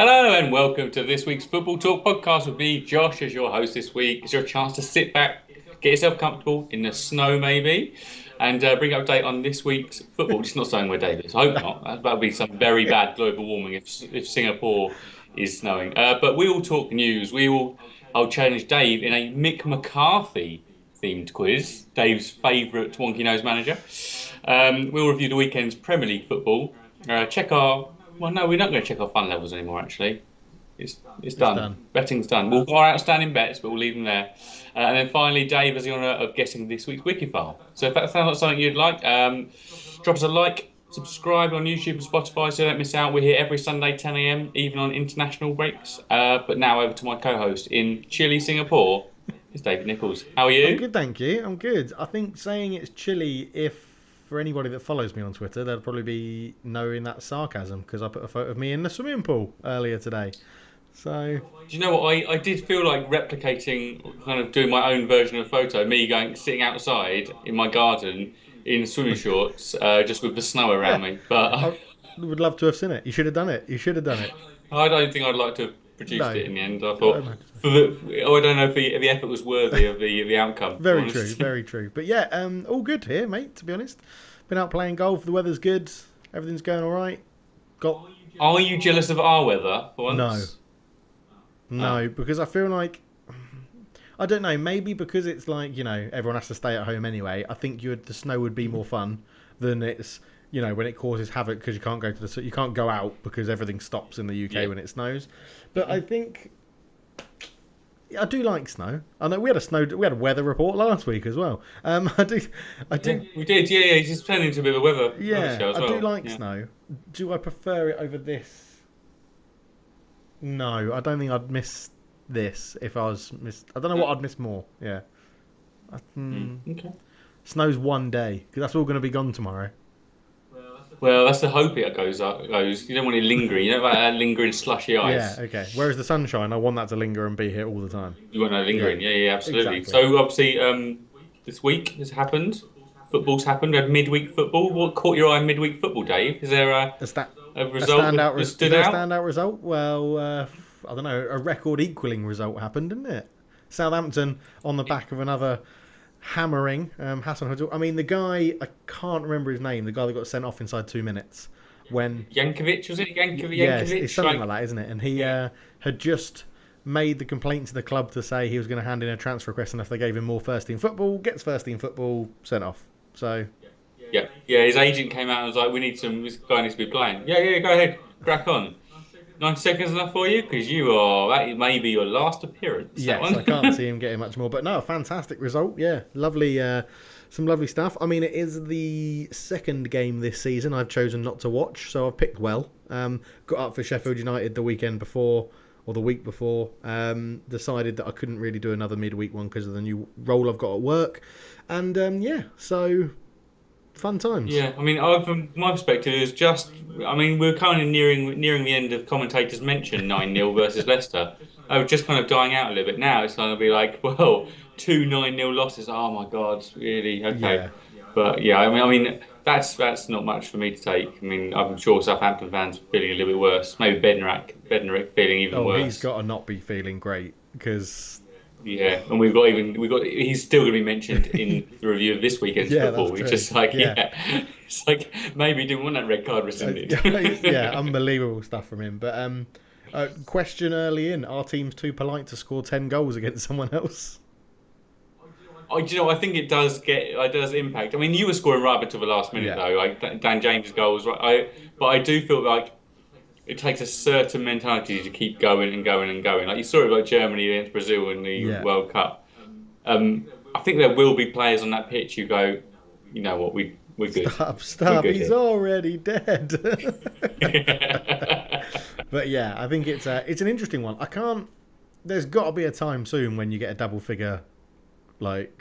Hello and welcome to this week's Football Talk podcast with me, Josh, as your host this week. It's your chance to sit back, get yourself comfortable in the snow maybe, and bring an update on this week's football. It's not snowing where David is. I hope not. That would be some very bad global warming if Singapore is snowing. But we will talk news. I'll challenge Dave in a Mick McCarthy themed quiz, Dave's favourite wonky nose manager. We'll review the weekend's Premier League football. Well, no, we're not going to check our fun levels anymore, actually. It's done. Betting's done. We'll go our outstanding bets, but we'll leave them there. And then finally, Dave has the honour of guessing this week's Wikifile. So if that sounds like something you'd like, drop us a like, subscribe on YouTube and Spotify so you don't miss out. We're here every Sunday, 10 a.m, even on international breaks. But now over to my co-host in chilly Singapore, it's David Nichols. How are you? I'm good, thank you. I'm good. I think saying it's chilly, for anybody that follows me on Twitter, they'll probably be knowing that sarcasm because I put a photo of me in the swimming pool earlier today. So, do you know what? I did feel like replicating, kind of doing my own version of a photo, me sitting outside in my garden in swimming shorts, just with the snow around me. But I would love to have seen it. You should have done it. I don't think I'd like to have produced it in the end. I thought, I don't know if the effort was worthy of the outcome. Very true, very true. But yeah, all good here, mate. To be honest, been out playing golf. The weather's good. Everything's going all right. Are you jealous of our weather for once? No, because I feel like, I don't know, maybe because it's like, everyone has to stay at home anyway. I think the snow would be more fun than it's, when it causes havoc because you can't go out because everything stops in the UK when it snows. But I think I do like snow. I know we had a weather report last week as well. I do. We did, yeah. It's just turning into a bit of a weather show as well. I do like snow. Do I prefer it over this? No, I don't think I'd miss this if I I don't know what I'd miss more. Yeah. Okay. Snow's one day because that's all going to be gone tomorrow. Well, that's the hope it goes. You don't want it lingering. You don't want that lingering slushy ice. Yeah, okay. Whereas the sunshine, I want that to linger and be here all the time. You want that lingering. Yeah, absolutely. Exactly. So obviously, this week has happened. Football's happened. We had midweek football. What caught your eye in midweek football, Dave? Is there a result that stood out? A standout result? Well, I don't know. A record equalling result happened, didn't it? Southampton on the back of another hammering. Hassan Hodzul. I mean, the guy, I can't remember his name. The guy that got sent off inside 2 minutes. When Yankovic, was it Yankovic? Yeah, it's something like that, isn't it? And he had just made the complaint to the club to say he was going to hand in a transfer request, and if they gave him more first team football, gets first team football, sent off. So yeah. His agent came out and was like, "This guy needs to be playing." Yeah, go ahead, crack on. 90 seconds enough for you because that may be your last appearance. Yes, I can't see him getting much more. But no, fantastic result. Yeah, lovely. Some lovely stuff. I mean, it is the second game this season I've chosen not to watch, so I've picked well. Got up for Sheffield United the weekend before, or the week before. Decided that I couldn't really do another midweek one because of the new role I've got at work. And so fun times. Yeah, I mean, from my perspective, it was we're kind of nearing the end of commentators mentioned 9-0 versus Leicester. I was just kind of dying out a little bit. Now it's going to be like, well, 2 9-0 losses. Oh my God, really? Okay. Yeah. But yeah, I mean, that's not much for me to take. I mean, I'm sure Southampton fans are feeling a little bit worse. Maybe Bednarek feeling even worse. He's got to not be feeling great because. Yeah, and we've got. He's still going to be mentioned in the review of this weekend's football. Which is like, it's like maybe he didn't want that red card rescinded. Yeah, unbelievable stuff from him. But question early in: are teams too polite to score 10 goals against someone else? I think it does impact. I mean, you were scoring right up until the last minute though. Like Dan James' goal was right. But I do feel like it takes a certain mentality to keep going and going and going. Like you saw it like Germany against Brazil in the World Cup. I think there will be players on that pitch who go, you know what, we're good. Stop! He's already dead. But yeah, I think it's an interesting one. There's got to be a time soon when you get a double figure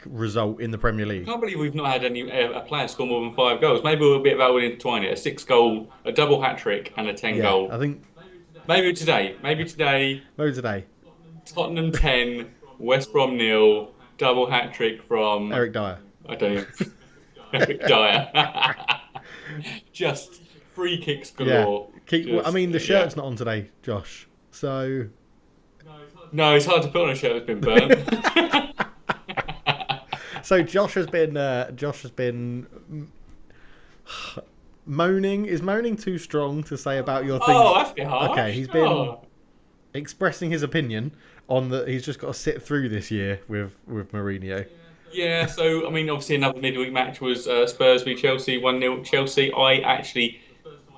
result in the Premier League. I can't believe we've not had a player score more than 5 goals. Maybe we'll be about winning twine it. A 6-goal, a double hat trick, and a 10-goal. I think maybe today. Tottenham 10, West Brom 0, double hat trick from Eric Dyer. I don't know. Eric Dyer. Just free kicks galore. Yeah. The shirt's not on today, Josh. So No, it's hard to put on a shirt that's been burnt. so Josh has been moaning. Is moaning too strong to say about your things? Oh, that's a bit Okay, harsh. he's been Oh. expressing his opinion on that he's just got to sit through this year with Mourinho. Yeah, so I mean, obviously another midweek match was Spurs v Chelsea, 1-0 Chelsea. I actually,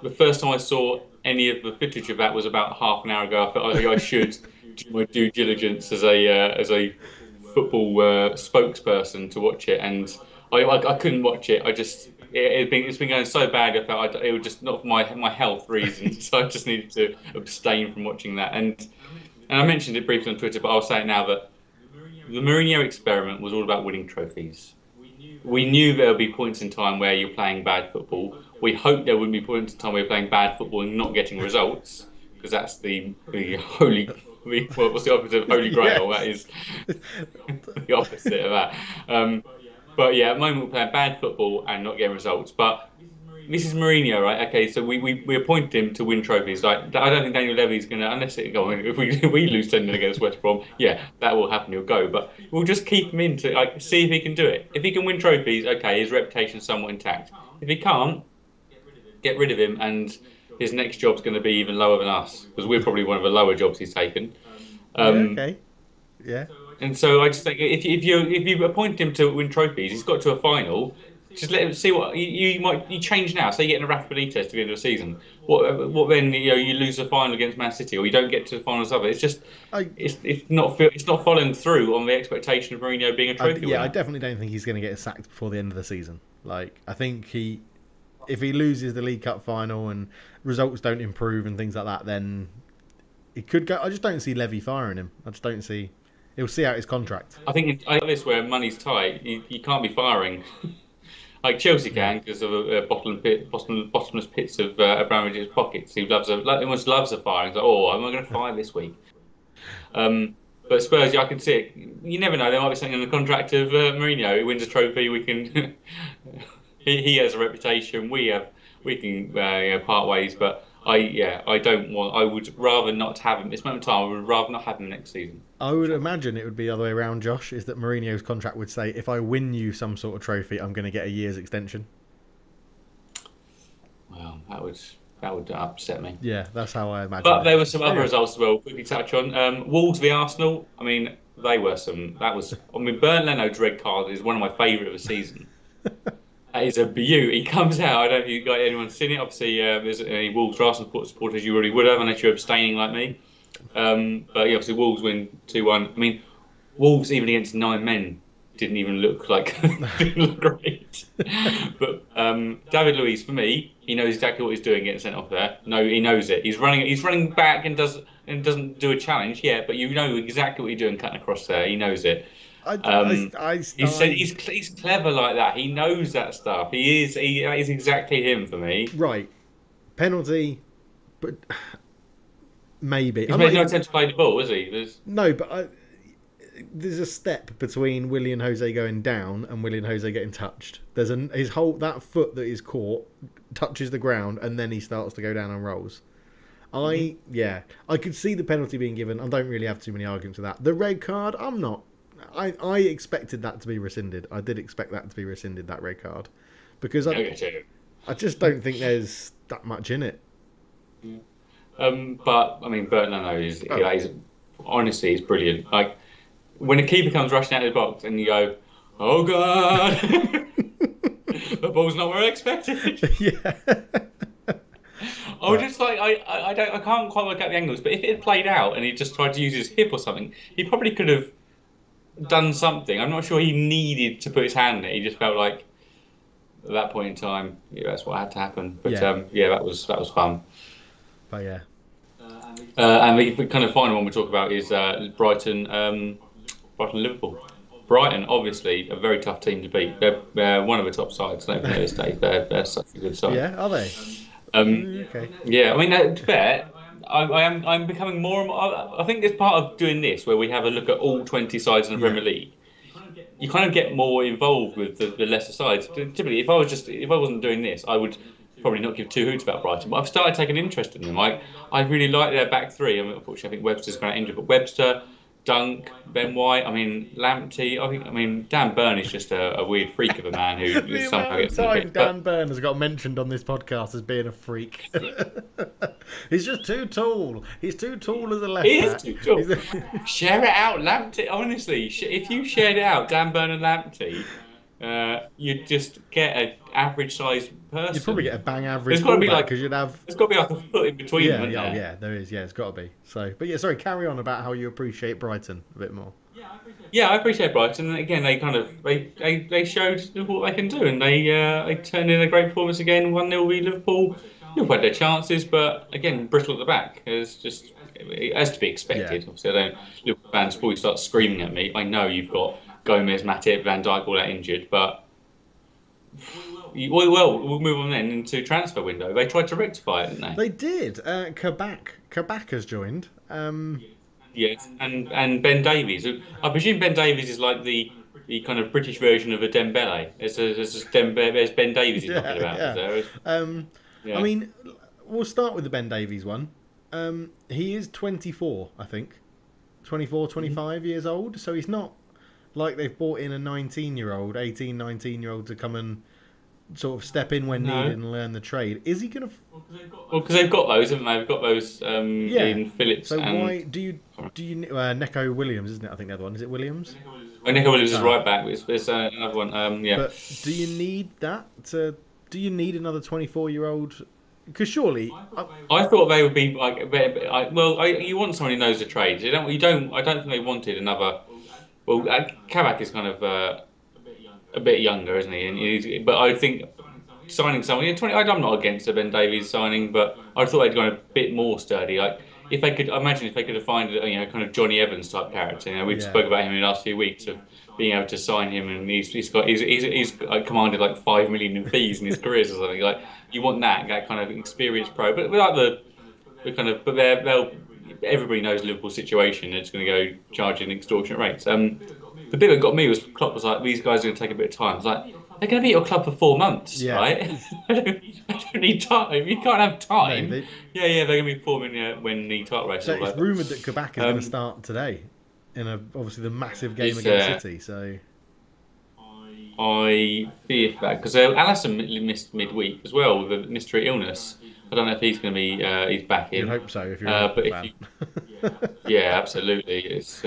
the first time I saw any of the footage of that was about half an hour ago. I felt like I should do my due diligence as a football spokesperson to watch it, and I couldn't watch it. It's been going so bad. I felt it was just not for my health reasons, so I just needed to abstain from watching that. And I mentioned it briefly on Twitter, but I'll say it now that the Mourinho experiment was all about winning trophies. We knew there would be points in time where you're playing bad football. We hoped there wouldn't be points in time where you're playing bad football and not getting results, because that's the holy. What's the opposite of holy grail? That Yes. is the opposite of that. But yeah, at the moment we're playing bad football and not getting results. But this is Mourinho, right? Okay, so we appointed him to win trophies. Like I don't think Daniel Levy's gonna, unless it go if we lose 10 against West Brom, yeah, that will happen. He'll go, but we'll just keep him in to like see if he can do it. If he can win trophies, okay, his reputation's somewhat intact. If he can't, get rid of him, and his next job's going to be even lower than us because we're probably one of the lower jobs he's taken. Yeah. Um, Okay. Yeah. and so I just think if you appoint him to win trophies, he's got to a final. Just let him see what you change now. Say you're getting a Rafa Benitez to the end of the season. What then? You lose the final against Man City, or you don't get to the finals of it. It's just I, it's not following through on the expectation of Mourinho being a trophy yeah, I winner. definitely don't think he's going to get sacked before the end of the season. Like, I think if he loses the League Cup final and results don't improve and things like that, then it could go. I just don't see Levy firing him. I just don't see. He'll see out his contract. I think this where money's tight. You can't be firing. Like Chelsea Yeah. can because of a bottomless pits of Abramovich's pockets. He almost loves a fire. He's like, oh, am I going to fire this week? But Spurs, yeah, I can see it. You never know. There might be something in the contract of Mourinho. He wins a trophy. We can. He has a reputation. We can part ways. But I don't want. I would rather not have him. This moment in time, I would rather not have him next season. I would imagine it would be the other way around, Josh, is that Mourinho's contract would say, if I win you some sort of trophy, I'm going to get a year's extension. Well, that would upset me. Yeah, that's how I imagine But it. there were some other Anyway, results as well. Quickly touch on Wolves v Arsenal. I mean, they were some. That was. I mean, Bernd Leno's red card is one of my favourite of the season. That is a beauty. He comes out. I don't know if you got anyone seen it. Obviously, there's any Wolves or Arsenal supporters you already would have, unless you're abstaining like me. But yeah, obviously Wolves win 2-1. I mean, Wolves even against 9 men didn't even look like didn't look great. But David Luiz, for me, he knows exactly what he's doing getting sent off there. No, he knows it. He's running back and doesn't do a challenge. Yeah, but you know exactly what you're doing cutting across there. He knows it. I, Um, I, he's clever like that. He knows that stuff. That is exactly him for me. right, penalty, but maybe. He's I'm made not no even. attempt to play the ball, has he? No, but there's a step between Willian Jose going down and Willian Jose getting touched. His whole that foot that is caught touches the ground and then he starts to go down and rolls. I could see the penalty being given. I don't really have too many arguments with that. The red card, I'm not. I expected that to be rescinded. I did expect that to be rescinded, that red card, because I just don't think there's that much in it. But I mean, Bernd Leno Oh. he's honestly, he's brilliant. Like when a keeper comes rushing out of the box and you go, "Oh God, the ball's not where I expected." Yeah. I was But just like, I can't quite work out the angles. But if it had played out and he just tried to use his hip or something, he probably could have done something. I'm not sure he needed to put his hand in it. He just felt like at that point in time, yeah, that's what had to happen. But yeah, yeah, that was fun. but yeah, And the kind of final one we talk about is Brighton, Liverpool. Brighton, obviously, a very tough team to beat. They're one of the top sides. I don't think at this stage they're such a good side. yeah. Are they? Okay. Yeah, I mean, to be fair, I'm becoming more and more. I think it's part of doing this where we have a look at all 20 sides in the Yeah. Premier League. You kind of get more involved with the lesser sides. Typically, if I wasn't doing this, I would probably not give two hoots about Brighton, but I've started taking interest in them. I really like their back three. I mean, unfortunately, I think Webster's going to injured, but Webster, Dunk, Ben White. I mean, Lamptey. I mean, Dan Burn is just a weird freak of a man who The somehow amount of gets in the time pitch. Dan Burn has got mentioned on this podcast as being a freak. He's just too tall. He's too tall as a left He is back. too tall. Share it out, Lamptey. Honestly, if you shared it out, Dan Burn and Lamptey, you'd just get an average sized person. You'd probably get a bang average There's got to be fullback because you'd have. There's got to be like a foot in between them, isn't there? Yeah, there is. Yeah, it's got to be. So, but yeah, sorry. Carry on about how you appreciate Brighton a bit more. Yeah, I appreciate Brighton. And again, they showed what they can do, and they turned in a great performance again. 1-0 beat Liverpool. Liverpool had their chances, but again, brittle at the back. It has to be expected. Yeah. Obviously, Liverpool fans before you start screaming at me. I know you've got Gomez, Matip, Van Dijk all that injured, but we'll move on then into transfer window. They tried to rectify it, didn't they? They did. Kabak has joined. Yes, and Ben Davies. I presume Ben Davies is like the kind of British version of a Dembele. There's Ben Davies he's talking about. Yeah. I mean, we'll start with the Ben Davies one. He is 24, I think. 24, 25 years old. So he's not like they've brought in a 19-year-old, 18, 19-year-old to come and sort of step in when needed and learn the trade. Is he going to... Well, because they've got those, haven't they? They've got those in Phillips. So why do you Neco Williams, isn't it? I think the other one. Is it Williams? Oh, Neco Williams is right back. There's another one. Yeah. But do you need that? Do you need another 24-year-old? Because surely... I thought they would be like... you want someone who knows the trades. I don't think they wanted another... Well, Kabak is kind of a bit younger, isn't he? But I think signing someone... I'm not against the Ben Davies signing, but I thought they'd gone a bit more sturdy. Like, if they could have found kind of Johnny Evans type character. We've spoke about him in the last few weeks of being able to sign him, and he's commanded like 5 million in fees in his career or something. Like, you want that kind of experienced pro, but without everybody knows Liverpool's situation. They're just going to go charging extortionate rates. The bit that got me was Klopp was like, these guys are going to take a bit of time. It's like, they're going to be at your club for 4 months, right? I don't need time. You can't have time. No, they're going to be forming when the title race is so all it's over. rumoured that Kabak is going to start today in obviously the massive game against City. So I fear that because Alisson missed midweek as well with a mystery illness. I don't know if he's going to be he's back in. You'd hope so if you're a fan. Yeah, absolutely. It's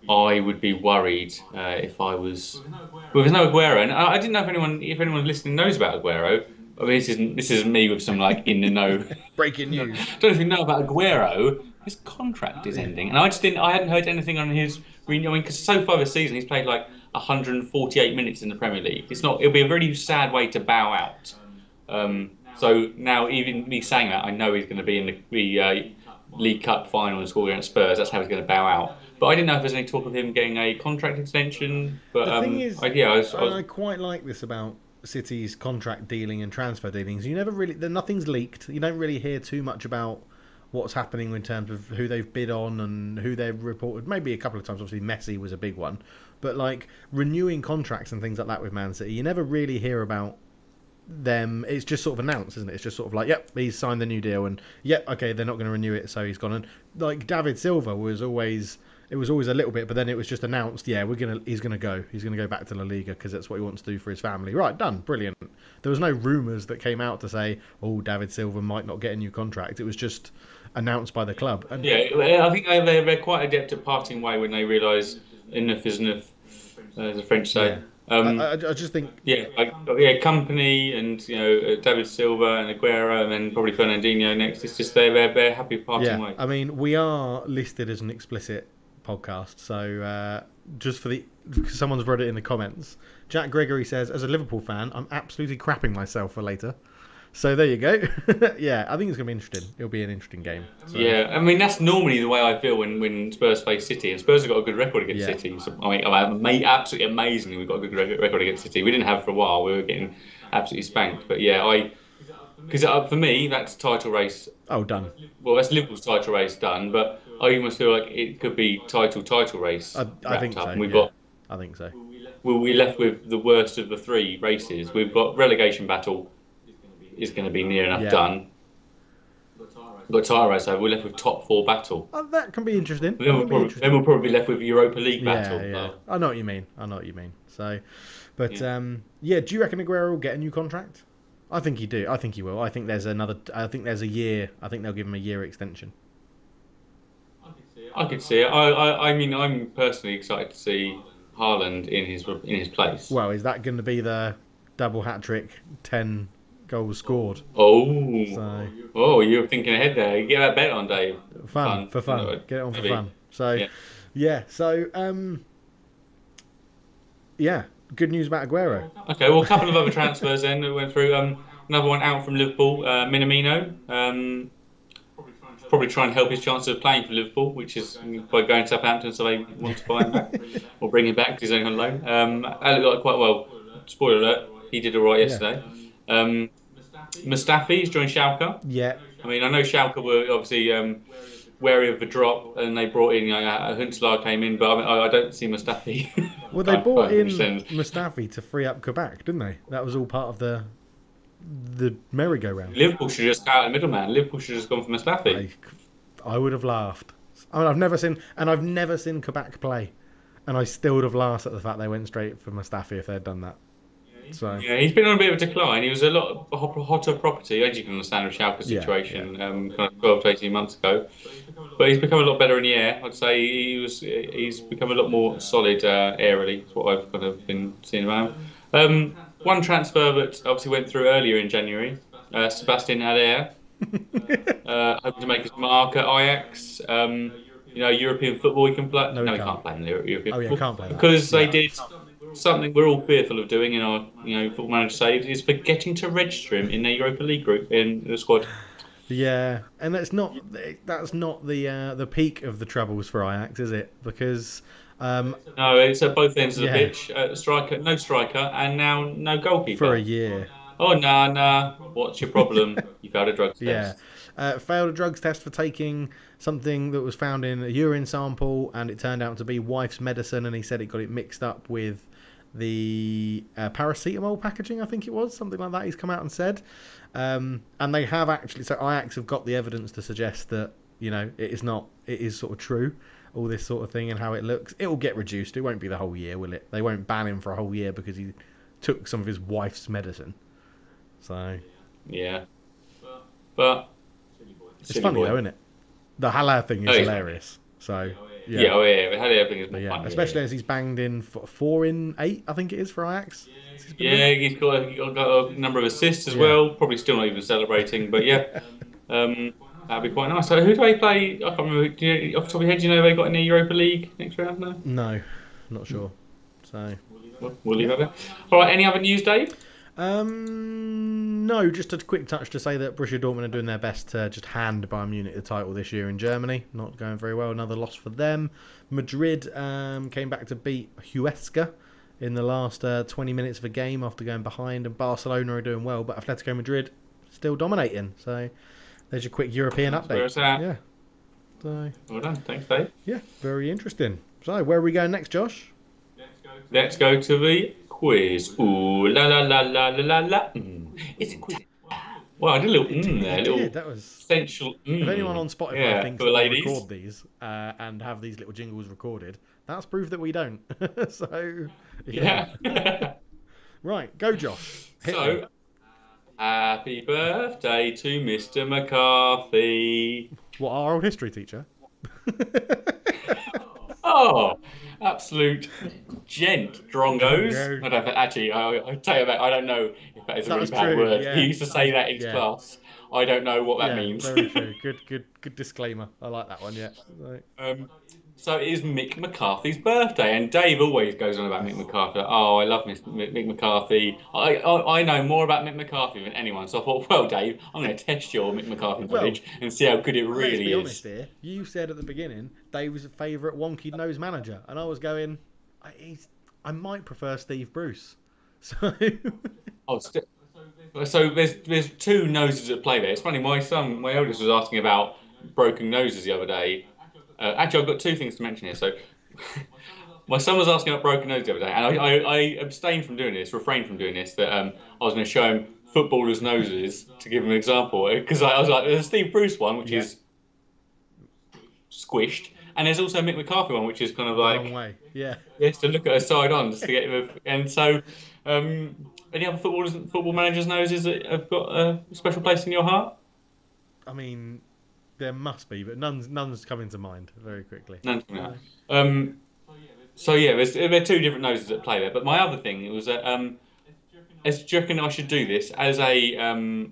I would be worried if I was. Well, there's no Aguero, and I didn't know if anyone listening knows about Aguero. I mean, this is me with some like in the know breaking news. Don't know if you know about Aguero. His contract is ending, and I hadn't heard anything on his renewal. I mean, because so far this season he's played like 148 minutes in the Premier League. It'll be a really sad way to bow out. So now, even me saying that, I know he's going to be in the League Cup final and score against Spurs. That's how he's going to bow out. But I didn't know if there's any talk of him getting a contract extension. But the thing is, I quite like this about City's contract dealing and transfer dealings. You never really, nothing's leaked. You don't really hear too much about what's happening in terms of who they've bid on and who they've reported. Maybe a couple of times, obviously Messi was a big one. But like renewing contracts and things like that with Man City, you never really hear about them. It's just sort of announced, isn't it? It's just sort of like, yep, he's signed the new deal, and yep, okay, they're not going to renew it, so he's gone. And like David Silva was always a little bit, but then it was just announced, yeah, he's gonna go back to La Liga because that's what he wants to do for his family. Right, done, brilliant. There was no rumours that came out to say, oh, David Silva might not get a new contract. It was just announced by the club. And yeah, I think they're quite adept at parting way when they realise enough is enough, as the French say. Yeah. I just think Company and David Silva and Aguero and then probably Fernandinho next. It's just they're happy parting way. I mean, we are listed as an explicit podcast, so just because someone's wrote it in the comments. Jack Gregory says, as a Liverpool fan, I'm absolutely crapping myself for later. So there you go. Yeah, I think it's going to be interesting. It'll be an interesting game. So. Yeah, I mean, that's normally the way I feel when Spurs face City. And Spurs have got a good record against City. So, I mean, absolutely amazingly, we've got a good record against City. We didn't have for a while. We were getting absolutely spanked. But yeah, because for me, that's title race. Oh, done. Well, that's Liverpool's title race done. But I almost feel like it could be title race. I think so. And I think so. We're left with the worst of the three races. We've got relegation battle. is going to be near enough Yeah. done. We've got Tyro, so we're left with top four battle. Oh, that can be interesting. Then we'll probably be left with Europa League battle. Yeah. I know what you mean. So, but yeah, do you reckon Aguero will get a new contract? I think he do. I think he will. I think there's a year. I think they'll give him a year extension. I could see it. I mean, I'm personally excited to see Haaland in his place. Well, is that going to be the double hat trick, 10 goals scored? Oh, So, you're thinking ahead there. You get that bet on, Dave. fun. Get it on Maybe. for fun. So, yeah. So, yeah. Good news about Aguero. Okay, well, a couple of other transfers then that went through. Another one out from Liverpool, Minamino. Probably try and help his chances of playing for Liverpool, which is by going to Southampton, so they want to buy him back or bring him back because he's only on loan. That looked like quite well. Spoiler alert, he did all right yesterday. Mustafi's joined Schalke. Yeah. I mean, I know Schalke were obviously wary of the drop, and they brought in Huntelaar came in, but I don't see Mustafi. Well, they brought in Mustafi to free up Kabak, didn't they? That was all part of the merry-go-round. Liverpool should have just cut out the middleman. Liverpool should have just gone for Mustafi. I would have laughed. I mean, I've never seen Kabak play, and I still would have laughed at the fact they went straight for Mustafi if they'd done that. So yeah, he's been on a bit of a decline. He was a lot hotter property, as you can understand, with Schalke's situation, kind of 12 to 18 months ago. But he's become a lot better in the air. I'd say he's become a lot more solid aerially. That's what I've kind of been seeing about him. One transfer that obviously went through earlier in January, Sebastian Haller, hoping to make his mark at Ajax. European football he can play. No, he can't play in the European football. Can't play that. Because they did something we're all fearful of doing in our football manager saves is forgetting to register him in their Europa League group in the squad. Yeah, and that's not the peak of the troubles for Ajax, is it? Because no, it's at both ends of the pitch. No striker, and now no goalkeeper for a year. Oh nah. What's your problem? You failed a drugs test. Failed a drugs test for taking something that was found in a urine sample, and it turned out to be wife's medicine, and he said it got it mixed up with the paracetamol packaging, I think it was, something like that he's come out and said. And they have actually, so Ajax have got the evidence to suggest that, it is sort of true, all this sort of thing and how it looks. It will get reduced. It won't be the whole year, will it? They won't ban him for a whole year because he took some of his wife's medicine. So yeah, but it's funny though, isn't it? The Haller thing is hilarious. So the Haller thing is more funny. Especially as he's banged in 4 in 8, I think it is for Ajax. Yeah, he's got a number of assists as well. Probably still not even celebrating, but yeah, that'd be quite nice. So who do they play? I can't remember. Off the top of your head, do you know they got in the Europa League next round? No, not sure. So we'll leave that there. All right. Any other news, Dave? No, just a quick touch to say that Borussia Dortmund are doing their best to just hand Bayern Munich the title this year in Germany. Not going very well. Another loss for them. Madrid came back to beat Huesca in the last 20 minutes of a game after going behind, and Barcelona are doing well, but Atletico Madrid still dominating. So there's your quick European update. Yeah. So well done. Thanks, Dave. Yeah, very interesting. So where are we going next, Josh? Let's go to the quiz. Ooh, la la la la la la la. It's a quiz. Well, I did a little there. Little that was essential. If anyone on Spotify thinks that we record these and have these little jingles recorded, that's proof that we don't. So yeah. Right, go, Josh. Happy birthday to Mr. McCarthy. What, our old history teacher? Oh, absolute gent, drongos. I don't actually. I tell you that I don't know if that is a really bad word. Yeah. He used to say that in his class. I don't know what that means. Very true. Good disclaimer. I like that one. Yeah. Right. So it is Mick McCarthy's birthday, and Dave always goes on about Mick McCarthy. Oh, I love Mick McCarthy. I know more about Mick McCarthy than anyone. So I thought, well, Dave, I'm going to test your Mick McCarthy knowledge and see how good it really is. Let's be honest here. You said at the beginning Dave was a favourite wonky nose manager, and I was going, I might prefer Steve Bruce. So. So there's two noses at play there. It's funny. My eldest, was asking about broken noses the other day. Actually, I've got two things to mention here. So, my son was asking about broken nose the other day, and I abstained from doing this, refrained from doing this. That I was going to show him footballers' noses to give an example. Because I was like, there's a Steve Bruce one, which Yeah, is squished, and there's also a Mick McCarthy one, which is kind of the wrong like way. Yeah. he has to look at a side on just to get him. And so, any other football managers' noses that have got a special place in your heart? I mean, there must be, but none's coming to mind very quickly. None. No. So yeah, there are two different noses that play there. But my other thing was that do you reckon I should do this as a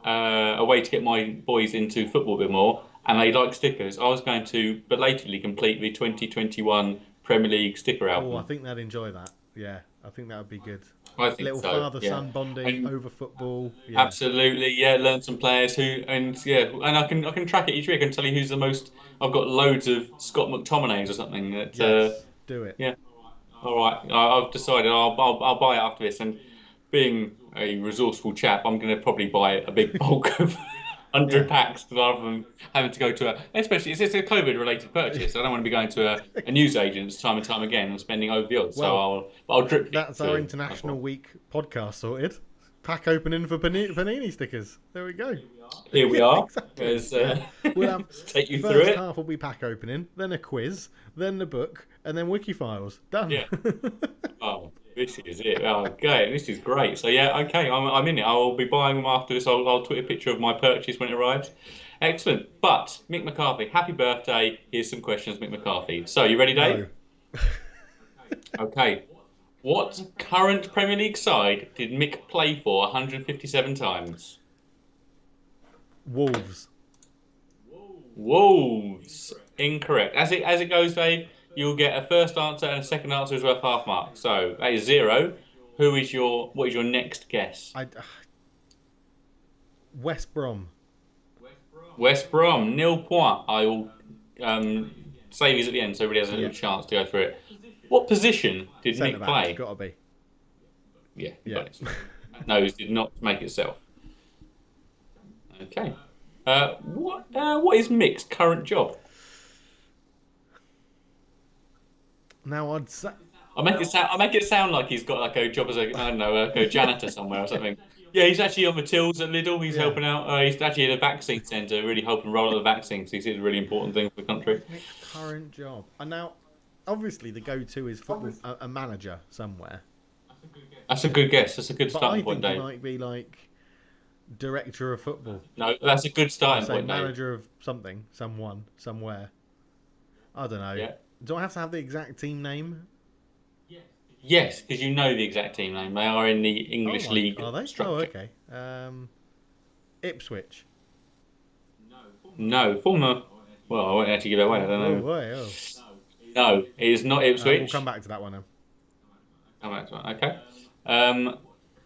way to get my boys into football a bit more, and they like stickers? I was going to belatedly complete the 2021 Premier League sticker Oh, I album. think they'd enjoy that. Yeah, I think that would be good. I think Little so. Yeah, father-son bonding and over football. Yeah. absolutely, yeah. Learn some players and I can track it each week. I can tell you who's the most. I've got loads of Scott McTominays or something. That Yes, do it. yeah. All right, I've decided I'll buy it after this. And being a resourceful chap, I'm going to probably buy a big bulk of Yeah. 100 packs rather than having to go to especially it's a COVID-related purchase. I don't want to be going to a news agent's time and time again and spending over the odds. So Well, I'll drip feed that's our to my International boy. Week podcast sorted. Pack opening for Panini stickers. There we go. Here we are. Exactly. There's, Yeah. We'll have take you through first it. half will be pack opening, then a quiz, then the book, and then Wikifiles. Done. Yeah. Oh, this is it. Okay, this is great. So yeah, okay, I'm in it. I'll be buying them after this. I'll tweet a picture of my purchase when it arrives. Excellent. But Mick McCarthy, happy birthday. Here's some questions, Mick McCarthy. So you ready, No. Dave? Okay. What current Premier League side did Mick play for 157 times? Wolves. Wolves. Incorrect. As it goes, Dave, you'll get a first answer and a second answer is worth half mark. So that is zero. What is your next guess? West Brom. West Brom, nil point. I will say these at the end so everybody has a Yeah. little chance to go through it. What position did Centre Mick back. play? Gotta be. Yeah, Yeah. got it. Nose did not make itself. Okay. What is Mick's current job? Now I'd say. I make it sound like he's got like a job as a I don't know a janitor somewhere or something. Yeah, he's actually on the tills at Lidl. He's Yeah. helping out. He's actually at a vaccine centre, really helping roll out the vaccines. He sees a really important thing for the country. Mick's current job. And now, obviously, the go-to is football, a manager somewhere. That's a good guess. That's a good But I starting point, think he Dave. might be like director of football. No, that's a good Or starting say point, Dave. manager of something, someone, somewhere. I don't know. Yeah. Do I have to have the exact team name? Yes, because you know the exact team name. They are in the English league Are they? Oh, structure. okay. Ipswich. No, former. Well, I won't actually give it away. I don't Oh, know. boy, oh. No, it is not We'll Ipswich. come back to that one then. Come back to it. Okay.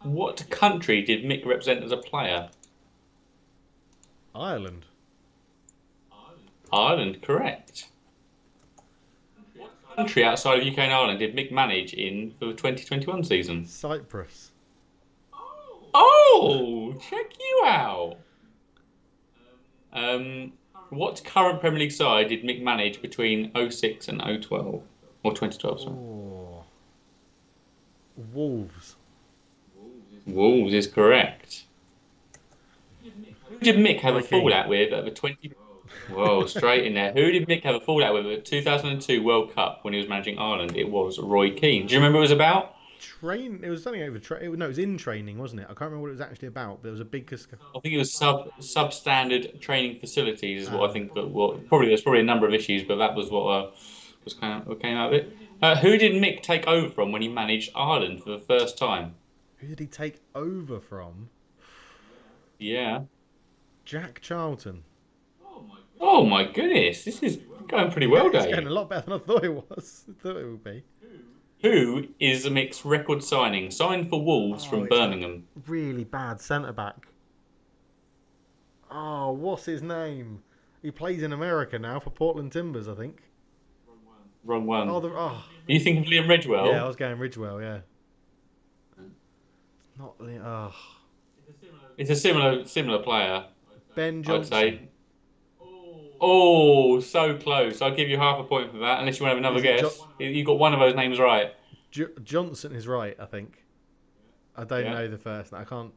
What country did Mick represent as a player? Ireland. Ireland, correct. What country outside of UK and Ireland did Mick manage in for the 2021 season? Cyprus. Oh, check you out. What current Premier League side did Mick manage between '06 and '012? Or 2012, sorry. Oh. Wolves. Wolves is correct. Who did Mick have a Roy Keane. fallout with at the 20? Whoa, straight in there. Who did Mick have a fallout with at the 2002 World Cup when he was managing Ireland? It was Roy Keane. Do you remember what it was about? It was something over. No, it was in training, wasn't it? I can't remember what it was actually about. But there was a big. I think it was substandard training facilities is what I think. Probably there's probably a number of issues, but that was what came out of it. Who did Mick take over from when he managed Ireland for the first time? Who did he take over from? Yeah. Jack Charlton. Oh my goodness, this is going pretty well, It's Dave. going a lot better than I thought it was. I thought it would be. Who is Mick's record signing? Signed for Wolves from it's that Birmingham. really bad centre back. Oh, what's his name? He plays in America now for Portland Timbers, I think. Wrong one. Oh, Are you thinking of Liam Ridgewell? yeah, I was going Ridgewell. Yeah. Not oh, It's a similar player, Ben I'd Johnson. say. Oh, so close. I'll give you half a point for that, unless you want to have another Is it guess. You got one of those names right. Johnson is right, I think. I don't Yeah. know the first name. I can't.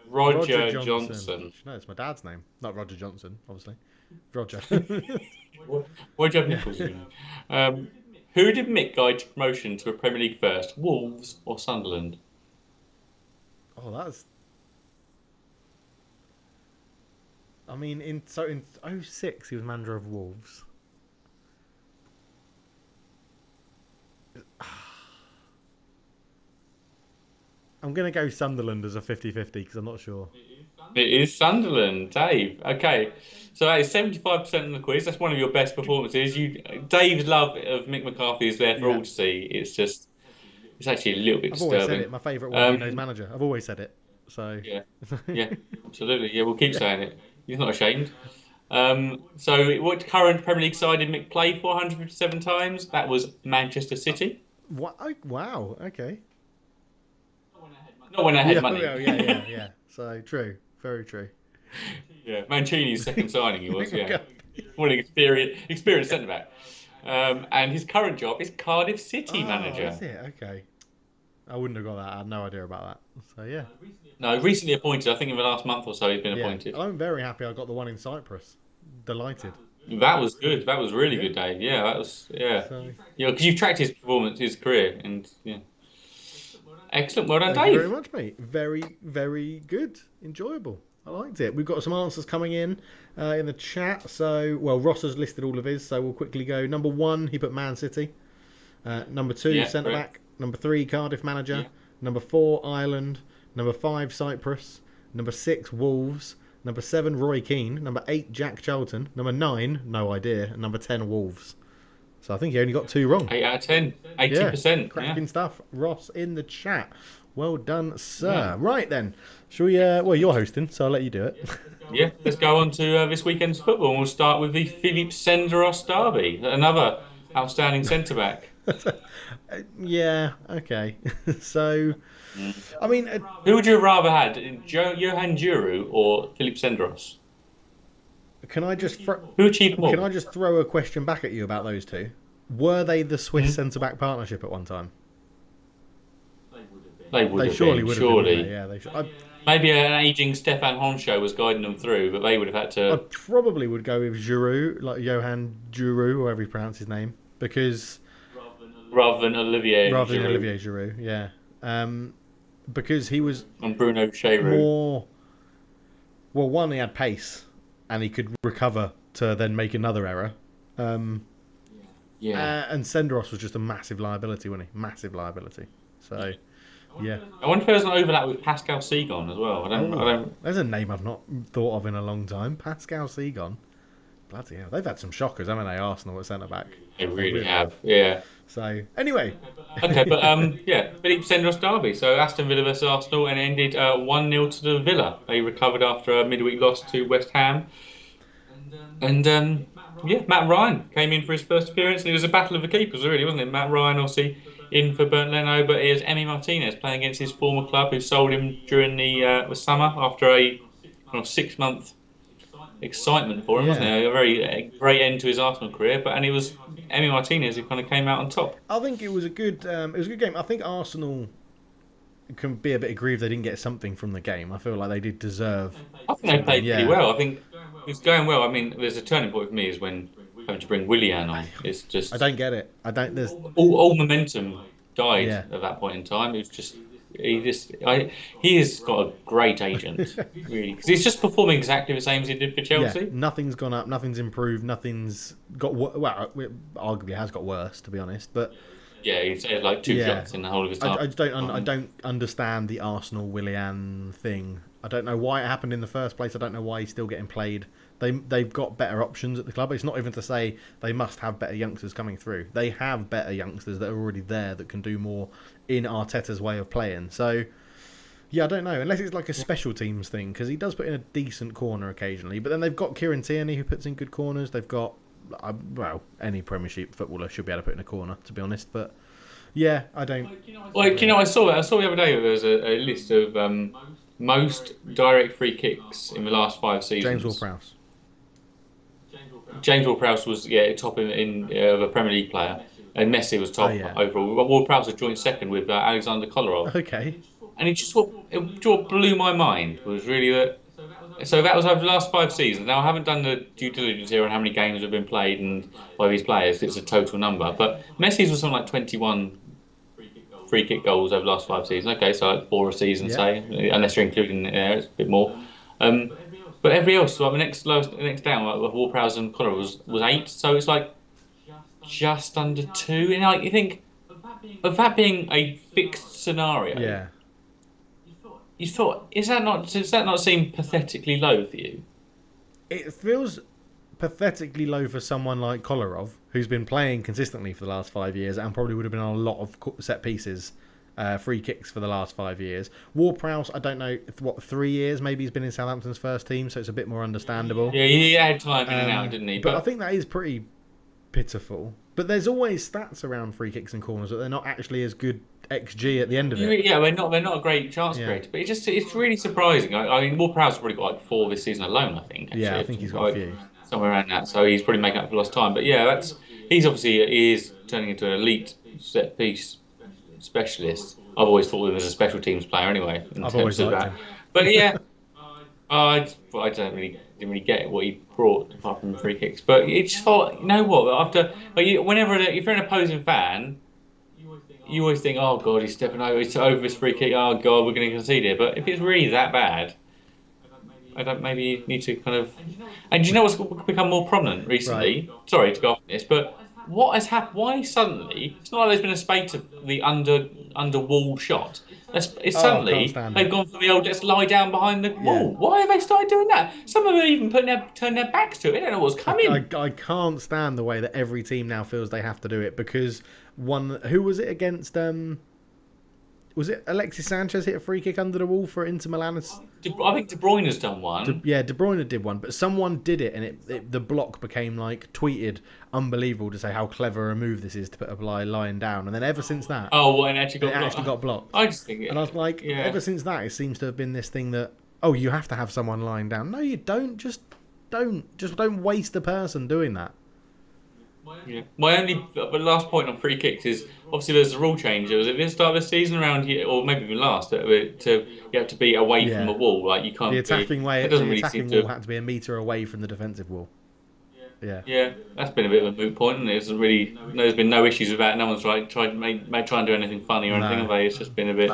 Roger Roger Johnson. Johnson. No, it's my dad's name. Not Roger Johnson, obviously. Roger. What do you have Yeah. Nichols in? Um, who did Mick guide to promotion to a Premier League first? Wolves or Sunderland? Oh, that's. I mean, in '06 he was manager of Wolves. I'm gonna go Sunderland as a 50-50 because I'm not sure. It is Sunderland, Dave. Okay, so that is 75% of the quiz. That's one of your best performances. Dave's love of Mick McCarthy is there for Yeah, all to see. It's actually a little bit I've always said disturbing. it. My favourite was Who's Um, Manager. I've always said it. So. yeah, yeah, absolutely. Yeah, we'll keep Yeah. saying it. He's not ashamed. So what current Premier League side did Mick play for 157 times? That was Manchester City. What? Oh, wow. Okay. Not when they had Yeah. money. Well, yeah. So true. Very true. Yeah, Mancini's second signing he was, Mick yeah. McCarthy. What an experienced centre back. And his current job is Cardiff City Oh, manager. is it? Okay. I wouldn't have got that. I had no idea about that. So yeah. No, recently appointed. I think in the last month or so he's been Yeah. appointed. I'm very happy I got the one in Cyprus. Delighted. That was good. That was really Yeah. good, Dave. Yeah, that was So yeah. Because you've tracked his performance, his career, and yeah, excellent. Well done, thank you very Dave. much, mate. Very, very good. Enjoyable. I liked it. We've got some answers coming in the chat. So, well, Ross has listed all of his, so we'll quickly go. Number 1, he put Man City. Number 2, Yeah, centre correct. back. Number 3, Cardiff manager. Yeah. Number 4, Ireland. Number 5, Cyprus. Number 6, Wolves. Number 7, Roy Keane. Number 8, Jack Charlton. Number 9, no idea. And number 10, Wolves. So I think he only got 2 wrong. 8 out of 10. Yeah, 80%. cracking Yeah. stuff. Ross in the chat. Well done, sir. Yeah. Right then. Shall we, well, you're hosting, so I'll let you do it. Yeah, let's go on to this weekend's football. And we'll start with the Philip Senderos derby, another outstanding centre back. Yeah, okay. So, I mean, Who would you have rather had, Johan Djourou or Philip Senderos? can I just Who achieved more? can I just throw a question back at you about those two? Were they the Swiss Hmm? centre back partnership at one time? They would They have surely been, would have surely. been. Wouldn't they? Yeah, they should. Maybe an aging Stefan Honsho was guiding them through, but they would have had I to. probably would go with Giroud, like Johan Giroud, however you pronounce his name, because Rather than Olivier rather than Giroud Olivier Giroud, yeah, because he was and Bruno Cheroux. more. Well, one, he had pace, and he could recover to then make another error. Yeah. And Senderos was just a massive liability, wasn't he? Massive liability. So, yeah. I wonder if there's an overlap with Pascal Segon as well. I don't. There's a name I've not thought of in a long time. Pascal Segon. Bloody hell. They've had some shockers, haven't they, Arsenal at centre back? They really have. Yeah. So, anyway. Okay, but yeah, Philippe Senderos derby. So Aston Villa versus Arsenal, and it ended 1-0 to the Villa. They recovered after a midweek loss to West Ham. And yeah, Matt Ryan came in for his first appearance, and it was a battle of the keepers, really, wasn't it? Matt Ryan, obviously, in for Bernd Leno, but here's Emi Martinez playing against his former club, who sold him during the summer after a kind of 6-month excitement for him, wasn't it? A great end to his Arsenal career, and it was Emi Martinez who kind of came out on top. I think it was a good game. I think Arsenal can be a bit aggrieved they didn't get something from the game. I feel like they did deserve. I think they played pretty well. I think it's going well. I mean, there's a turning point for me is when having to bring Willian on. It's just I don't get it. I don't. There's all momentum died Yeah. at that point in time. It was just he has got a great agent, really, because he's just performing exactly the same as he did for Chelsea. Yeah, nothing's gone up, nothing's improved, nothing's got well. It arguably has got worse, to be honest. But Yeah, he's had like 2 Yeah. shots in the whole of his time. I just don't understand the Arsenal Willian thing. I don't know why it happened in the first place. I don't know why he's still getting played. They've got better options at the club. It's not even to say they must have better youngsters coming through. They have better youngsters that are already there that can do more in Arteta's way of playing. So yeah, I don't know. Unless it's like a special teams thing, because he does put in a decent corner occasionally. But then they've got Kieran Tierney who puts in good corners. They've got well, any Premiership footballer should be able to put in a corner, to be honest. But yeah, I don't. Like, I saw the other day there was a list of most direct free kicks in the last 5 seasons. James Ward-Prowse. James Ward-Prowse was top in of a Premier League player, and Messi was top Oh, yeah. overall. Ward-Prowse was joint second with Alexander Kolarov. Okay. And what blew my mind was really that. So that was over the last 5 seasons. Now I haven't done the due diligence here on how many games have been played and by these players. It's a total number, but Messi's was something like 21 free kick goals over the last 5 seasons. Okay, so like four a season, Yeah. say, unless you're including it there, it's a bit more. Um, but every else, like the next down, like Ward-Prowse and Connor was eight. So it's like just under two. And like you think of that being a fixed scenario, Yeah. you thought does that not seem pathetically low for you? It feels pathetically low for someone like Kolarov, who's been playing consistently for the last 5 years and probably would have been on a lot of set pieces, free kicks for the last 5 years. Ward-Prowse, I don't know, what, 3 years? Maybe he's been in Southampton's first team, so it's a bit more understandable. Yeah, he had time in and out, didn't he? But I think that is pretty pitiful. But there's always stats around free kicks and corners that they're not actually as good XG at the end of it. Yeah, they're not a great chance Yeah. creator, but it's really surprising. I mean, Ward-Prowse's probably got like four this season alone. I think. Actually, Yeah, I think he's got a few. Somewhere around that. So he's probably making up for lost time. But yeah, he's obviously he is turning into an elite set piece specialist. I've always thought of him as a special teams player anyway. In I've terms always of liked that. him. But yeah, I didn't really get what he brought apart from the free kicks. But you just thought, you know what? Whenever if you're an opposing fan, you always think, oh god, he's over his free kick. Oh god, we're going to concede here. But if it's really that bad. I don't maybe you need to kind of. And do you know what's become more prominent recently? Right. Sorry to go off this, but what has happened? Why suddenly? It's not like there's been a spate of the under wall shot. It's Oh, I suddenly can't stand they've it. gone for the old let's lie down behind the Yeah. wall. Why have they started doing that? Some of them are even turned their backs to it. They don't know what's coming. I can't stand the way that every team now feels they have to do it because who was it against? Was it Alexis Sanchez hit a free kick under the wall for Inter Milan? I think De Bruyne has done one. Yeah, De Bruyne did one, but someone did it, and the block became like tweeted, unbelievable to say how clever a move this is to put a lying down, and then ever since that, Oh, well, and actually it got actually got blocked. I just think And I was like, yeah. ever since that, it seems to have been this thing that you have to have someone lying down. No, you don't. Just don't waste a person doing that. Yeah. My only but last point on free kicks is obviously there's a rule change. Was it this start of the season around here, or maybe even last? You have to be away from the wall. Like you can't. The attacking It doesn't really attacking seem wall had to be a metre away from the defensive wall. Yeah. Yeah, that's been a bit of a moot point, and it? There's been no issues with that. No one's tried try and do anything funny or anything. Have they? It's just been a bit.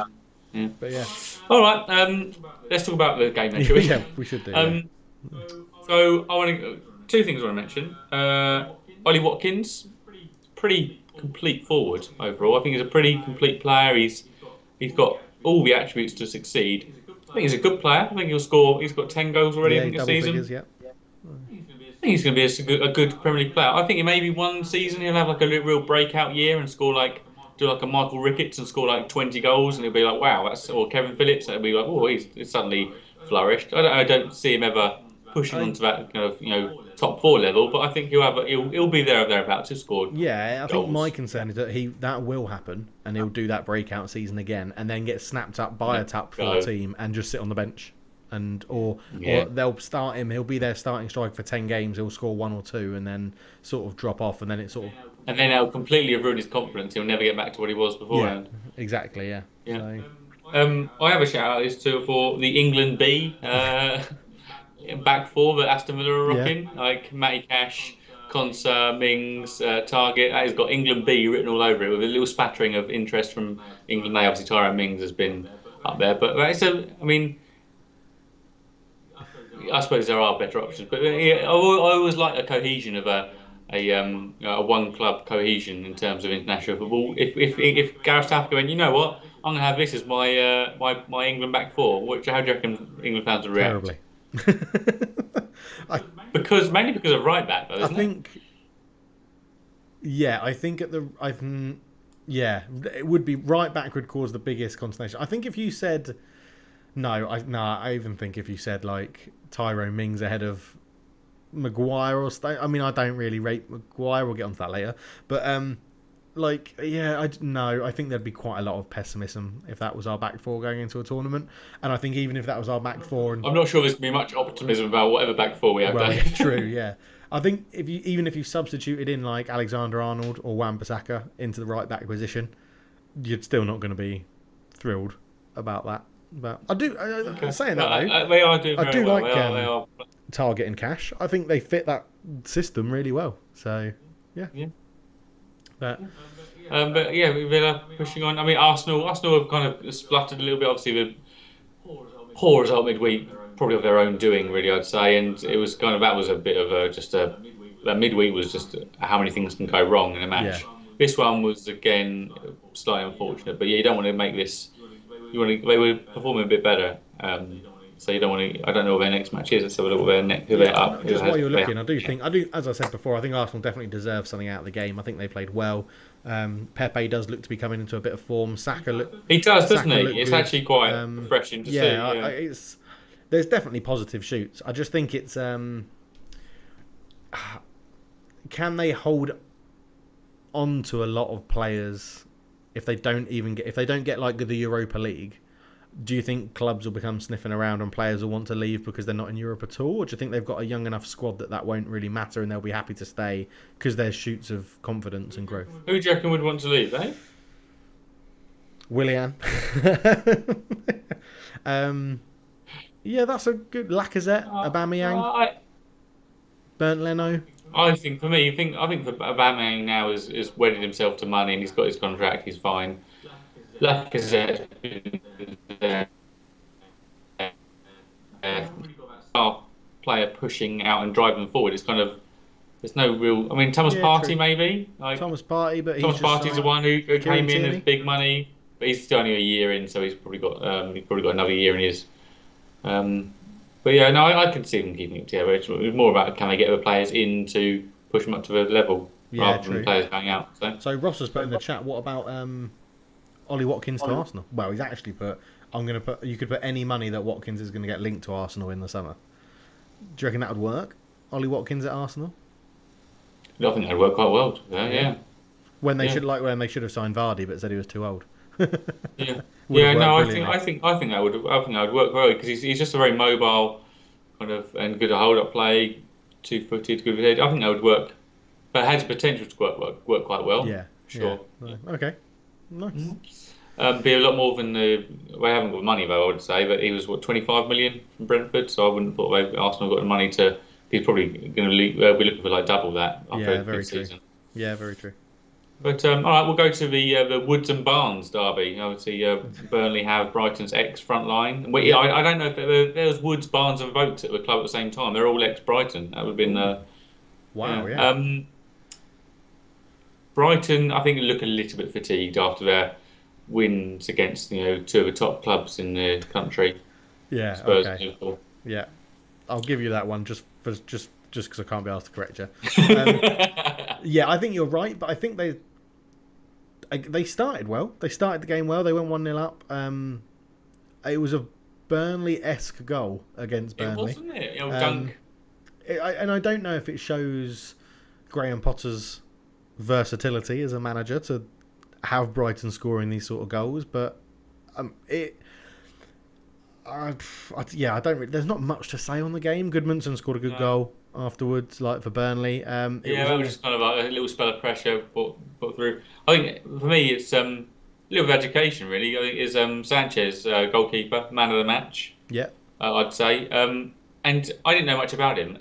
Yeah. But yeah. All right. Let's talk about the game then, shall we? Yeah, we should do. Yeah. So I want two things I want to mention. Ollie Watkins, pretty complete forward overall. I think he's a pretty complete player. He's got all the attributes to succeed. I think he's a good player. I think he'll score. He's got 10 goals already I think, this season. Figures, yeah. I think he's going to be a good Premier League player. I think maybe one season he'll have like a real breakout year and do like a Michael Ricketts and score like 20 goals, and he'll be like, wow, or Kevin Phillips. It'll be like, oh, he's suddenly flourished. I don't see him ever pushing onto that kind of top four level, but I think he'll be there or thereabouts to score. Yeah, I goals. think my concern is that will happen, and he'll do that breakout season again, and then get snapped up by a top four team and just sit on the bench, or they'll start him. He'll be their starting striker for 10 games. He'll score 1 or 2, and then sort of drop off, and then it's sort of. And then he'll completely ruin his confidence. He'll never get back to what he was beforehand. Yeah, exactly. Yeah. Yeah. So. I have a shout out for the England B. Back four that Aston Villa are rocking, like Matty Cash, Konsa, Mings, Target. That has got England B written all over it with a little spattering of interest from England A. Obviously, Tyrone Mings has been up there, but I suppose there are better options. But I always like a cohesion of a one club cohesion in terms of international football. If Gareth Southgate went, you know what, I'm going to have this as my England back four. How do you reckon England fans would react? Terribly. Mainly because of right back, though, isn't I think it would be right back would cause the biggest consternation. I think if you said I even think if you said like Tyrone Mings ahead of Maguire or I mean I don't really rate Maguire. We'll get onto that later, but I think there'd be quite a lot of pessimism if that was our back four going into a tournament. And I think even if that was our back four, I'm not sure there's going to be much optimism about whatever back four we have. Well, yeah, true, yeah. I think if you substituted in like Alexander Arnold or Wan-Bissaka into the right back position, you're still not going to be thrilled. about that. But I do Okay. saying that But, though, they are doing I very do well. like They are. targeting cash. I think they fit that system really well. So yeah, Yeah. but But yeah, Villa pushing on. I mean, Arsenal have kind of spluttered a little bit. Obviously, the poor result midweek, probably of their own doing, really, I'd say. And it was kind of that was a bit of that midweek was just how many things can go wrong in a yeah, match. This one was again slightly unfortunate, but yeah, you don't want to make this. They were performing a bit better. So you don't want to. I don't know what their next match is. Let's have a look what their next. Who they're yeah. up. Just while you're looking, I do. As I said before, I think Arsenal definitely deserve something out of the game. I think they played well. Pepe does look to be coming into a bit of form. He does, doesn't Saka he? looked It's good. actually quite refreshing to see. Yeah, Yeah. it's there's definitely positive shoots. I just think it's can they hold on to a lot of players if they don't get like the Europa League? Do you think clubs will become sniffing around and players will want to leave because they're not in Europe at all? Or do you think they've got a young enough squad that won't really matter and they'll be happy to stay because there's shoots of confidence and growth? Who do you reckon would want to leave, eh? Willian. Yeah, that's a good Lacazette, Aubameyang, I Bernd Leno. I think for me, I think for Aubameyang now is wedded himself to money and he's got his contract. He's fine. Lacazette, our player pushing out and driving forward. It's kind of there's no real. I mean, Thomas Yeah, Partey true. maybe Thomas Partey, but he's Thomas just Partey's the signed. one who Kieran came in as Tierney. big money, but he's still only a year in, so he's probably got another year in his. Um, but yeah, no, I can see them keeping it together. It's more about can they get the players in to push them up to the level Yeah, rather than the true. players going out. So So Ross has put in the chat. What about Ollie Watkins to Arsenal? Well, he's actually put. I'm gonna put. You could put any money that Watkins is going to get linked to Arsenal in the summer. Do you reckon that would work? Ollie Watkins at Arsenal? I think that'd work quite well. Yeah. Yeah, When they yeah, should have signed Vardy, but said he was too old. yeah, Would have yeah. worked No, brilliantly. I think that would work well because he's just a very mobile kind of and good at hold up play, 2-footed, good with head. I think that would work. But it has potential to work quite well, Yeah. Yeah. sure. Right. Okay. Nice. Be a lot more than the. Well, they haven't got money though, I would say. But he was what 25 million from Brentford, so I wouldn't have thought Arsenal got the money to. He's probably going to be looking for like double that Yeah. after Very this true. season. Yeah. Very true. But all right, we'll go to the Woods and Barnes derby. Obviously, Burnley have Brighton's ex front line. Yep. I don't know if there was Woods, Barnes, and Vokes at the club at the same time. They're all ex Brighton. That would have been Wow. yeah. Yeah. Brighton, I think, look a little bit fatigued after their wins against two of the top clubs in the country, Yeah. Spurs and Okay. Liverpool. Yeah. I'll give you that one just because I can't be asked to correct you. Yeah, I think you're right, but I think they started well. They started the game well. They went 1-0 up. It was a Burnley-esque goal against It Burnley. wasn't it? Um, Dunk. And I don't know if it shows Graham Potter's versatility as a manager to have Brighton scoring these sort of goals, but it. Yeah, I don't. There's not much to say on the game. Goodmanson scored a good No. goal afterwards, like for Burnley. It Yeah, was that all was just kind of like a little spell of pressure put through. I think for me, it's a little bit of education, really. I think is Sanchez, goalkeeper, man of the match. yeah, I'd say. And I didn't know much about him.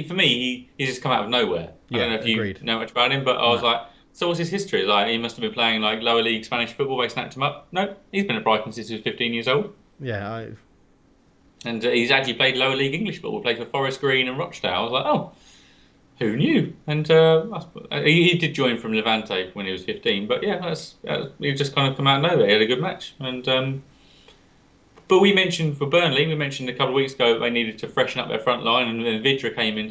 For me, he's just come out of nowhere. I don't yeah, know if you agreed. know much about him, but I was No, like, so what's his history? Like, he must have been playing like lower league Spanish football. They snapped him up. No, he's been at Brighton since he was 15 years old. yeah, And he's actually played lower league English football, played for Forest Green and Rochdale. I was like, oh, who knew? And he did join from Levante when he was 15. But yeah, he just kind of come out of nowhere. He had a good match. But we mentioned for Burnley, we mentioned a couple of weeks ago they needed to freshen up their front line, and then Vidra came in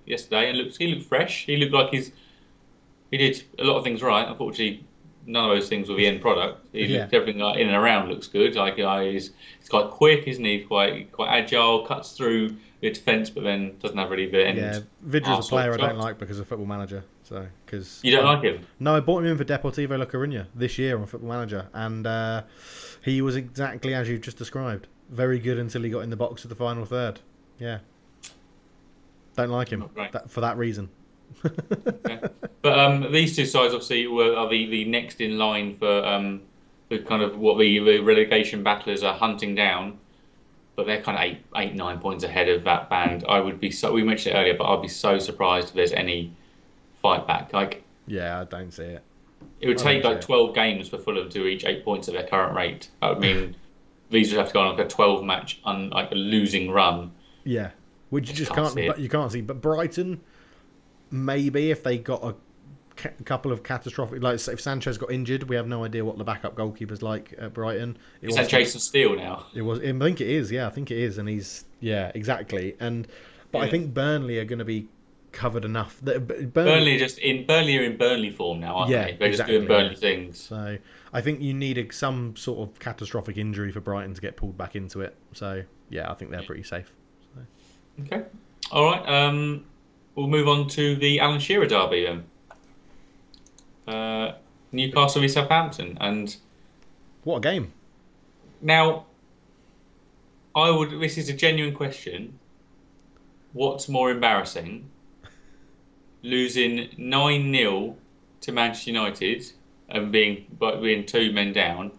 yesterday, and he looked fresh. He looked like he did a lot of things right. Unfortunately, none of those things were the end product. He yeah, looked everything like in and around looks good. Like he's quite quick, isn't he? Quite agile, cuts through the defence, but then doesn't have really the yeah. end. Vidra's a player I don't shot. like because of Football Manager. So because You don't like him? no, I bought him in for Deportivo La Coruña this year on Football Manager, and he was exactly as you've just described. Very good until he got in the box of the final third. Yeah, don't like him Not great. for that reason. Okay. But these two sides obviously are the next in line for the kind of what the relegation battlers are hunting down, but they're kind of 9 points ahead of that band. I would be so. We mentioned it earlier, but I'd be so surprised if there's any fight back. Like Yeah, I don't see it. it would I take don't see like it. 12 games for Fulham to reach 8 points at their current rate. That would mean these would have to go on like a 12 match like a losing run. Yeah, which I you just just can't can't. see But it. you can't see. But Brighton, maybe if they got a couple of catastrophic, like if Sanchez got injured, we have no idea what the backup goalkeeper's like at Brighton. It Is that obviously Jason Steele now? it was. I think it is. Yeah, I think it is, and he's exactly. And but I Yeah. think Burnley are going to be covered enough. That Burnley, Burnley are in Burnley form now, aren't yeah, they? They're just doing exactly, yeah. Burnley things. So I think you need some sort of catastrophic injury for Brighton to get pulled back into it. So yeah, I think they're pretty safe. So. Okay. All right. We'll move on to the Alan Shearer derby then. Uh, Newcastle v Southampton, and What a game! now I would. This is a genuine question. What's more embarrassing, losing 9-0 to Manchester United and being 2 men down,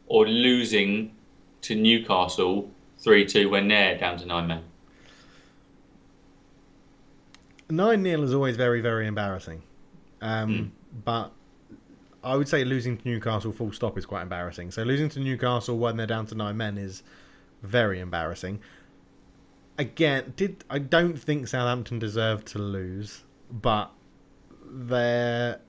or losing to Newcastle 3-2 when they're down to 9 men? 9-0 is always very, very embarrassing. Hmm. But I would say losing to Newcastle full stop is quite embarrassing. So losing to Newcastle when they're down to 9 men is very embarrassing. Again, I don't think Southampton deserved to lose, but their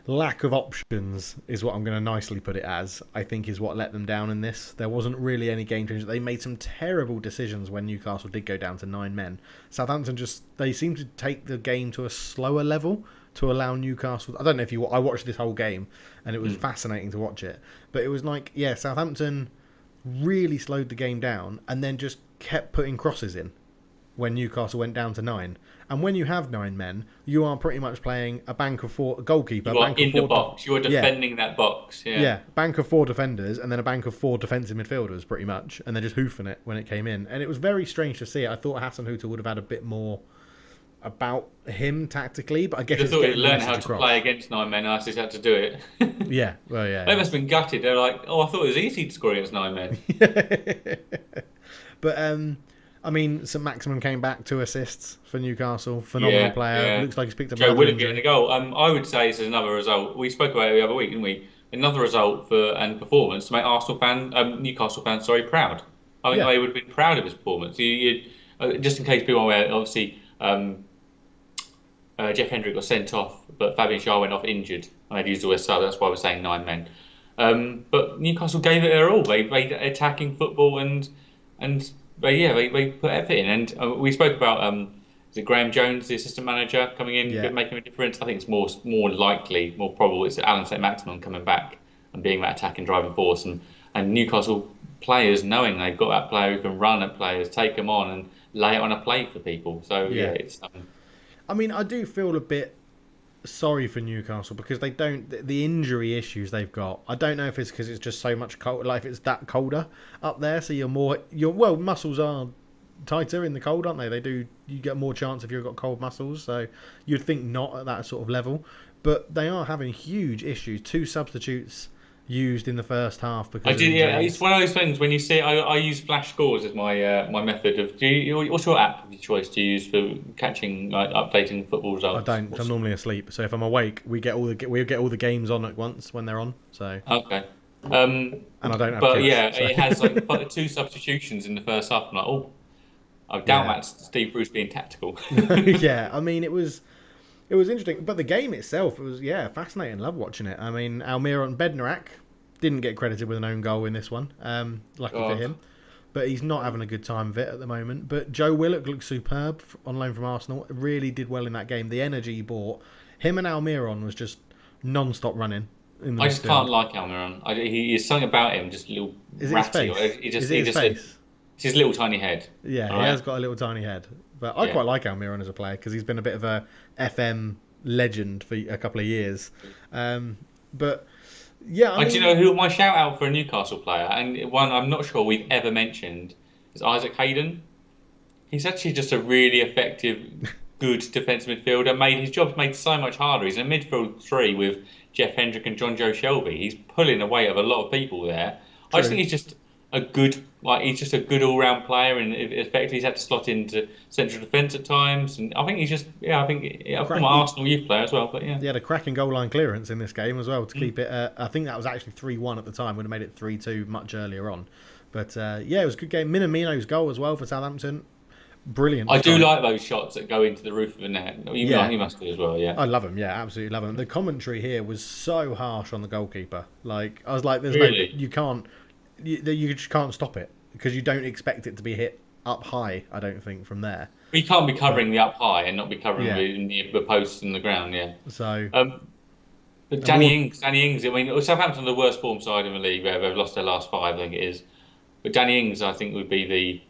lack of options is what I'm going to nicely put it as. I think is what let them down in this. There wasn't really any game changer. They made some terrible decisions when Newcastle did go down to 9 men. Southampton they seemed to take the game to a slower level to allow Newcastle. I don't know if I watched this whole game and it was Hmm. fascinating to watch it, but it was like Southampton really slowed the game down and then just kept putting crosses in when Newcastle went down to 9. And when you have 9 men, you are pretty much playing a bank of four, a goalkeeper, You are bank of in the four. box. You are Yeah, defending that box. Yeah. yeah, bank of four defenders, and then a bank of four defensive midfielders, pretty much, and they're just hoofing it when it came in. And it was very strange to see it. I thought Hassan Hutter would have had a bit more about him tactically, but I guess You'd have it's thought he'd getting the learn how message to play across. against 9 men. I just had to do it. Yeah, well, They yeah, must have been gutted. They're like, oh, I thought it was easy to score against 9 men. yeah. But I mean, St Maximin came back 2 assists for Newcastle. Phenomenal Yeah, player. yeah. Looks like he's picked up Joe another Willock getting the injury. goal. I would say this is another result. We spoke about it the other week, didn't we? Another result and performance to make Newcastle fans, sorry, proud. I think Yeah, they would have been proud of his performance. Just in case people are aware, obviously, Jeff Hendrick got sent off, but Fabian Schär went off injured. And they've used the word sub. That's why we're saying 9 men. But Newcastle gave it their all. They played attacking football and they put effort in. And we spoke about is it Graham Jones, the assistant manager, coming in, yeah. making a difference. I think it's more likely, more probable. It's Alan St-Maximin coming back and being that attacking driving force, and Newcastle players knowing they've got that player who can run at players, take them on, and lay it on a plate for people. So yeah, Yeah. it's I mean, I do feel a bit sorry for Newcastle because they don't the injury issues they've got. I don't know if it's because it's just so much cold, like if it's that colder up there, so your muscles are tighter in the cold, aren't they? You get more chance if you've got cold muscles. So you'd think not at that sort of level, but they are having huge issues. 2 substitutes used in the first half I because of do. Yeah, it's injuries. one of those things when you see. I use flash scores as my method of. What's your app of your choice to use for catching updating football I results? don't. 'Cause I'm normally asleep. So if I'm awake, we get all the games on at once when they're on. So Okay. Um, and I don't have but kids. yeah, So it has like 2 substitutions in the first half. I'm like, oh, I doubt yeah, that's Steve Bruce being tactical. yeah. I mean, it was interesting, but the game itself was fascinating. Love watching it. I mean, Almiron Bednarak didn't get credited with an own goal in this one. Lucky for God. him, but he's not having a good time of it at the moment. But Joe Willock looked superb on loan from Arsenal. Really did well in that game. The energy he brought, him and Almiron was just non-stop running in the I just can't midfield. like Almiron. He's something about him, just a little Is it his ratty. Or face? Is it he his just face? it's his little tiny head. Yeah, All he right. has got a little tiny head. But I Yeah. quite like Almiron as a player because he's been a bit of a FM legend for a couple of years. But yeah, I Do you mean, know who my shout out for a Newcastle player and one I'm not sure we've ever mentioned is Isaac Hayden. He's actually just a really effective, good defensive midfielder. His job's made so much harder. He's in a midfield three with Jeff Hendrick and John Joe Shelby. He's pulling the weight of a lot of people there. I just True. think he's just a good, like he's just a good all-round player, and effectively he's had to slot into central defence at times. And I think he's just, I think former Arsenal youth player as well. But yeah, he had a cracking goal line clearance in this game as well to keep it. I think that was actually 3-1 at the time. Would have made it 3-2 much earlier on. But yeah, it was a good game. Minamino's goal as well for Southampton. Brilliant. I do like those shots that go into the roof of the net. You must do as well, yeah. I love him. Yeah, absolutely love him. The commentary here was so harsh on the goalkeeper. Like I was like, "There's Really? you just can't stop it because you don't expect it to be hit up high. I don't think from there. You can't be covering the up high and not be covering the posts and the ground, yeah. So, but Danny Ings. I mean, Southampton are the worst form side in the league. They've lost their last 5, I think it is. But Danny Ings, I think, would be the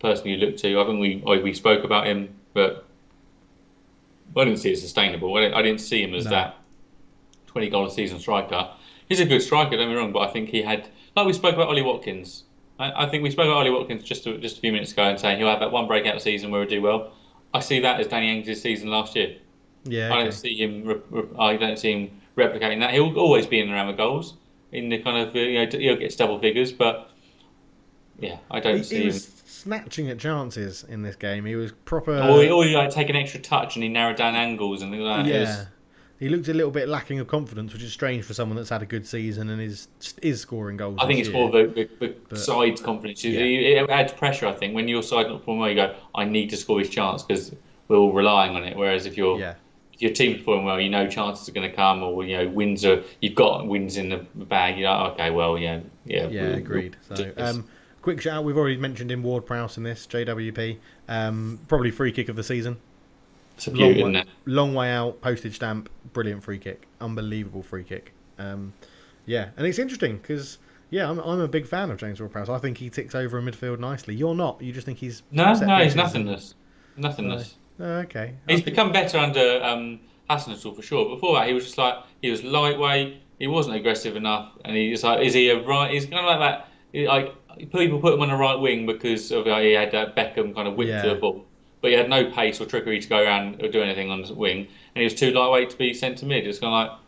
person you look to. I think we spoke about him, but I didn't see it sustainable. I didn't see him as that 20-goal a season striker. He's a good striker, don't get me wrong, but I think he had, like we spoke about Ollie Watkins. I think we spoke about Ollie Watkins just a few minutes ago and saying he'll have that one breakout season where he'll do well. I see that as Danny Ings' season last year. Yeah, okay. I don't see him replicating that. He'll always be in and around the goals in the kind of he'll get double figures, but yeah, I don't see him. He was snatching at chances in this game. He was proper. Or he like take an extra touch and he narrowed down angles and things like that. Yeah. He looked a little bit lacking of confidence, which is strange for someone that's had a good season and is scoring goals. I think it's more the side's confidence. It adds pressure, I think. When your side not performing well, you go, I need to score his chance because we're all relying on it. Whereas if your team's performing well, you know chances are going to come, or you've got wins in the bag. You're like, okay, well, agreed. So, quick shout out. We've already mentioned in Ward-Prowse in this JWP. Probably free kick of the season. It's a beauty, isn't it? Long way out, postage stamp, brilliant free kick, unbelievable free kick. And it's interesting because I'm a big fan of James Ward-Prowse. I think he ticks over in midfield nicely. You're not. You just think he's he's nothingness. Okay. He's become better under Hasenhüttl for sure. Before that, he was just like he was lightweight. He wasn't aggressive enough, and he's like, is he a right? He's kind of like that. Like people put him on the right wing because of he had that Beckham kind of whip to the ball. But he had no pace or trickery to go around or do anything on the wing, and he was too lightweight to be sent to mid. It's kind of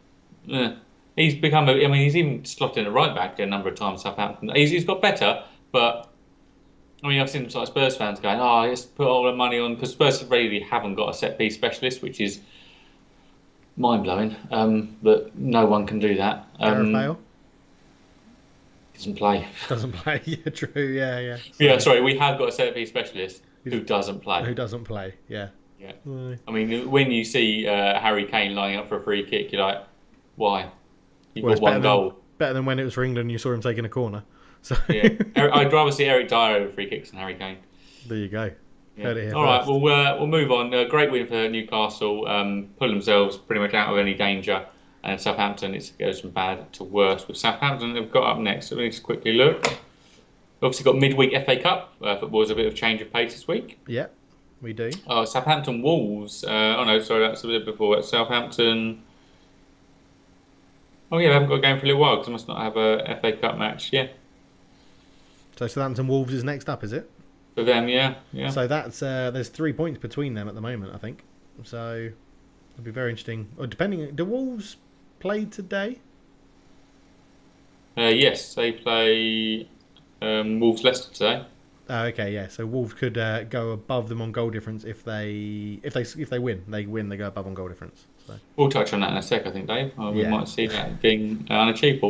like, he's become. He's even slotted in a right back a number of times. Southampton. He's got better, but I've seen some Spurs fans going, let's put all the money on because Spurs really haven't got a set piece specialist, which is mind blowing. But no one can do that. Doesn't play. Yeah, true. Yeah. Yeah, sorry. We have got a set piece specialist. Who doesn't play? Yeah. I mean, when you see Harry Kane lining up for a free kick, you're like, why? You've got one goal. Better than when it was for England and you saw him taking a corner. So yeah, I'd rather see Eric Dyer over free kicks than Harry Kane. There you go. Yeah. All right, we'll move on. Great win for Newcastle. Pull themselves pretty much out of any danger. And Southampton, it goes from bad to worse. With Southampton, they've got up next. So let me just quickly look. Obviously got midweek FA Cup. Football is a bit of change of pace this week. Yeah, we do. Southampton Wolves. That's a bit before. Southampton. Oh yeah, they haven't got a game for a little while because they must not have a FA Cup match. Yeah. So Southampton Wolves is next up, is it? For them, yeah. So that's there's 3 points between them at the moment, I think. So it'll be very interesting. Or depending, do Wolves play today? Yes, they play. Wolves Leicester today. Oh, okay, yeah. So Wolves could go above them on goal difference if they win. They go above on goal difference. So. We'll touch on that in a sec, I think, Dave. We might see that being unachievable.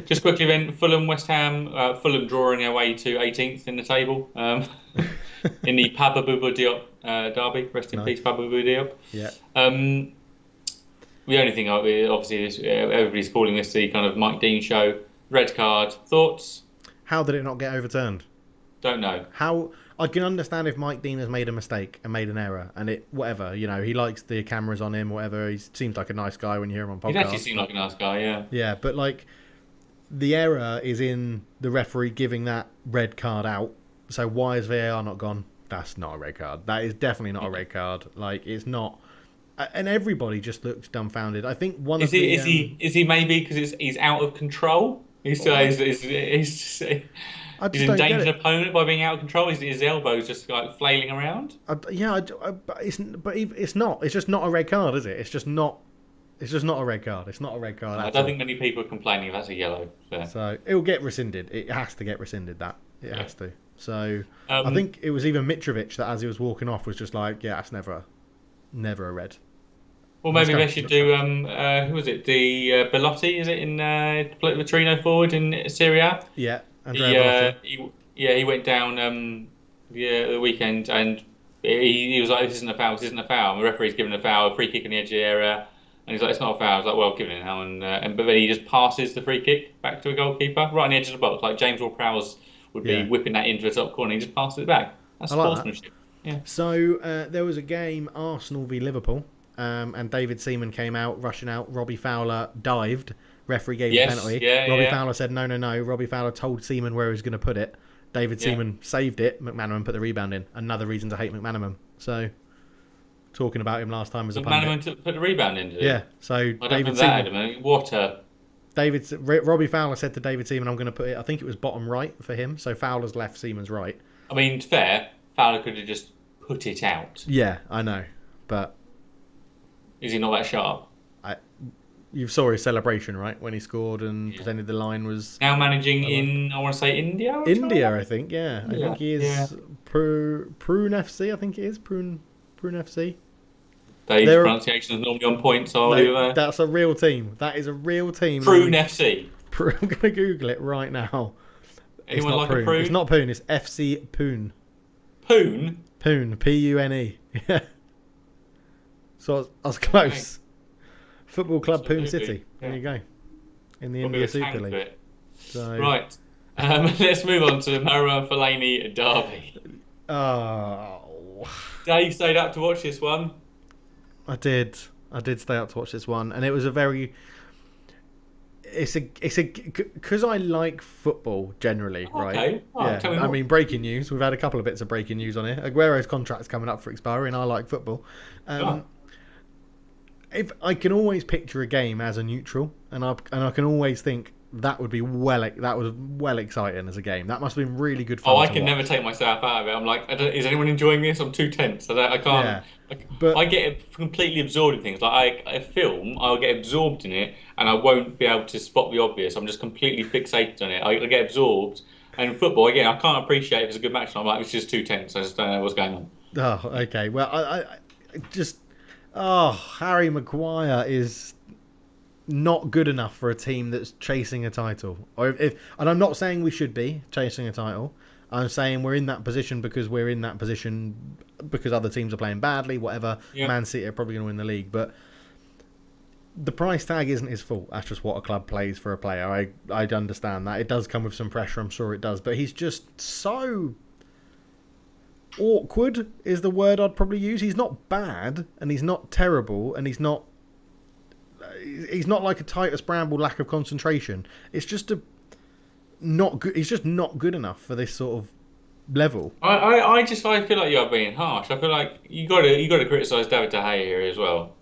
Just quickly then, Fulham, West Ham. Fulham drawing their way to 18th in the table in the Papa Bouba Diop derby. Rest in peace, Papa Bouba Diop. Yeah. The only thing, obviously, is everybody's calling this the kind of Mike Dean show. Red card. Thoughts? How did it not get overturned? Don't know. How I can understand if Mike Dean has made a mistake and made an error, and he likes the cameras on him, whatever. He seems like a nice guy when you hear him on podcasts. He actually seemed like a nice guy, yeah. Yeah, but the error is in the referee giving that red card out. So why is VAR not gone? That's not a red card. That is definitely not a red card. It's not. And everybody just looks dumbfounded. I think one of the... Is he maybe because he's out of control? He's endangered an opponent by being out of control. His elbows just like flailing around. But it's not. It's just not a red card, is it? It's just not It's just not a red card. It's not a red card. I That's don't all. think many people are complaining if that's a yellow. So, So it'll get rescinded. It has to get rescinded. It yeah. has to. So I Um, think it was even Mitrovic that, as he was walking off, was just like, "Yeah, that's never a red." Well, Let's maybe go. they should Let's go. do. Who was it? The Belotti, is it in the Trino forward in Serie A? Yeah, Andrea Belotti. He went down the weekend and he was like, "This isn't a foul. This isn't a foul." And the referee's given a foul, a free kick in the edge of the area, and he's like, "It's not a foul." I was like, "Well, give it now." And but then he just passes the free kick back to a goalkeeper right on the edge of the box, like James Ward-Prowse would be Yeah, whipping that into the top corner. He just passes it back. That's I like that. sportsmanship. Yeah. So there was a game, Arsenal v Liverpool, and David Seaman came out, rushing out. Robbie Fowler dived. Referee gave the Yes. penalty. Yeah. Robbie Yeah. Fowler said no, no, no. Robbie Fowler told Seaman where he was going to put it. David Yeah. Seaman saved it. McManaman put the rebound in. Another reason to hate McManaman. So talking about him last time as a pundit. McManaman put the rebound into it. Yeah. So I don't David think that, Seaman. Adam. What a Robbie Fowler said to David Seaman, "I'm going to put it." I think it was bottom right for him. So Fowler's left, Seaman's right. I mean, fair. Fowler could have just put it out. Yeah, I know, but Is he not that sharp? I you saw his celebration, right, when he scored and Yeah. pretended the line was Now managing in, I want to say India. Or India, China? I think. Yeah, I Yeah, think he is yeah. Prune FC. I think it is Prune FC. Dave's They're- pronunciation is normally on point, so I'll leave it there. That's a real team. That is a real team. Prune FC. I'm gonna Google it right now. It's Anyone not like Prune. a prune? It's not Poon. It's FC Poon. Poon? Poon. Pune. Yeah. So I was close. Football Club Poon Absolutely, City. There yeah. you go. In the Got a India bit of a Super tang to League. it. So, Right. Let's move on to Marouane Fellaini Derby. Oh, Dave stayed up to watch this one. I did. I did stay up to watch this one, and it was a very. It's a because I like football generally, right? Okay. Oh, Yeah. tell me I more. mean, breaking news. We've had a couple of bits of breaking news on here. Aguero's contract's coming up for expiry, and I like football. Oh. If I can always picture a game as a neutral, and I can always think that would be that was well exciting as a game. That must have been really good fun. Oh, I to can watch. never take myself out of it. I'm like, is anyone enjoying this? I'm too tense. I can't. Yeah. But I get completely absorbed in things. Like I film, I'll get absorbed in it, and I won't be able to spot the obvious. I'm just completely fixated on it. I get absorbed. And in football, again, I can't appreciate if it's a good match. I'm like, it's just too tense. I just don't know what's going on. oh, okay. Well, I just Harry Maguire is not good enough for a team that's chasing a title. And I'm not saying we should be chasing a title. I'm saying we're in that position because other teams are playing badly, whatever. Yeah. Man City are probably going to win the league, but the price tag isn't his fault. That's just what a club plays for a player. I understand that. It does come with some pressure, I'm sure it does, but he's just so awkward is the word I'd probably use. He's not bad, and he's not terrible, and he's not like a Titus Bramble lack of concentration. It's just not good. He's just not good enough for this sort of level. I feel like you're being harsh. I feel like you got to criticise David De Gea here as well.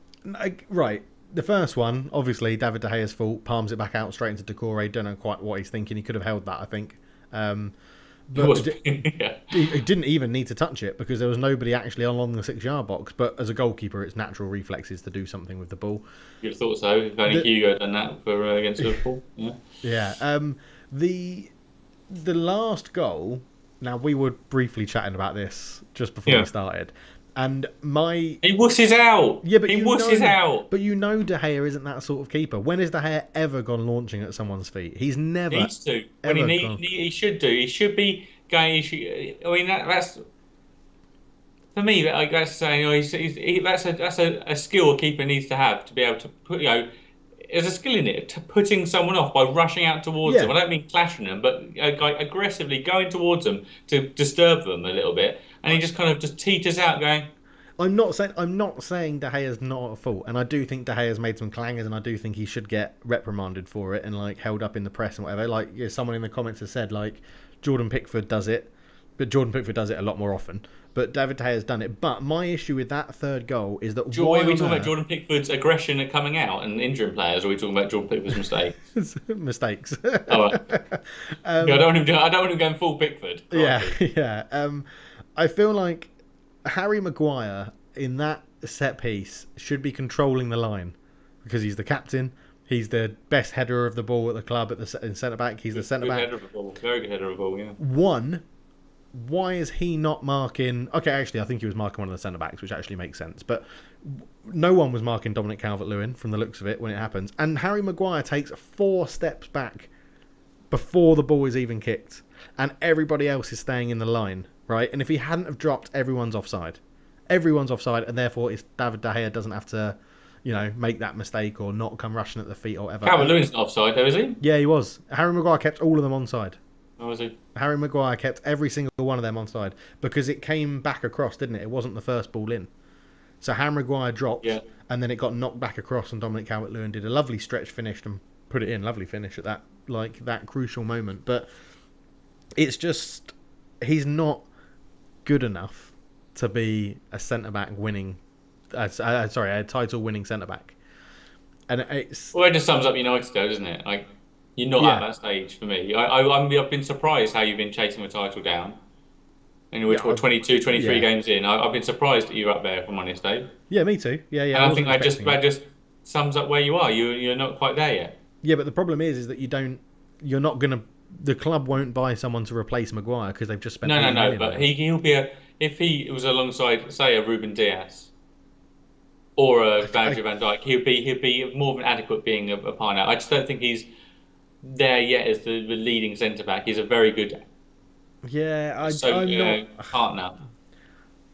Right. The first one, obviously, David De Gea's fault. Palms it back out straight into Decore. Don't know quite what he's thinking. He could have held that, I think. But Yeah. he didn't even need to touch it because there was nobody actually along the 6-yard box. But as a goalkeeper, it's natural reflexes to do something with the ball. You'd have thought so. If only Hugo had done that for against Liverpool. Yeah. Yeah. The last goal. Now we were briefly chatting about this just before we started, and He wusses out. Yeah, but he wusses out. But De Gea isn't that sort of keeper. When has De Gea ever gone launching at someone's feet? He's never. He needs to. When he should do. He should be going. I mean, that's for me. That's saying. That's a skill a keeper needs to have to be able to put. There's a skill in it to putting someone off by rushing out towards them. I don't mean clashing them, but aggressively going towards them to disturb them a little bit, and he just kind of just teeters out, going. I'm not saying De Gea's not at fault, and I do think De Gea's made some clangers, and I do think he should get reprimanded for it and held up in the press and whatever. Someone in the comments has said Jordan Pickford does it, but Jordan Pickford does it a lot more often. But David De Gea's done it. But my issue with that third goal is that Are we talking about Jordan Pickford's aggression at coming out and injuring players, or are we talking about Jordan Pickford's mistakes? mistakes? Oh, right. I don't want him going full Pickford. Yeah. I feel like Harry Maguire in that set piece should be controlling the line because he's the captain. He's the best header of the ball at the club in centre back. He's the centre back. Header of the ball. Very good header of the ball. Yeah. One, why is he not marking? Okay, actually, I think he was marking one of the centre backs, which actually makes sense. But no one was marking Dominic Calvert-Lewin from the looks of it when it happens. And Harry Maguire takes 4 steps back before the ball is even kicked, and everybody else is staying in the line, right? And if he hadn't have dropped, everyone's offside. Everyone's offside, and therefore David De Gea doesn't have to, make that mistake or not come rushing at the feet or whatever. Calvert-Lewin's not offside, though, is he? Yeah, he was. Harry Maguire kept all of them onside. Oh, was he? Harry Maguire kept every single one of them onside because it came back across, didn't it? It wasn't the first ball in. So Harry Maguire dropped, and then it got knocked back across, and Dominic Calvert-Lewin did a lovely stretch finish and put it in. Lovely finish at that crucial moment. But it's just he's not good enough to be a centre back winning. A title winning centre back. And it's it just sums up United, though, doesn't it? Like you're not at that stage for me. I've been surprised how you've been chasing the title down. And we're 22, 23 games in. I've been surprised that you're up there, if I'm honest, Dave. Yeah, me too. Yeah. And I think that just sums up where you are. You're not quite there yet. Yeah, but the problem is that you're not going to. The club won't buy someone to replace Maguire because they've just spent. No. But he'll be if he was alongside, say, a Ruben Diaz or a Virgil van Dijk, he'll be more than adequate being a partner. I just don't think he's there yet as the leading centre back. He's a very good. Yeah, I'm not partner.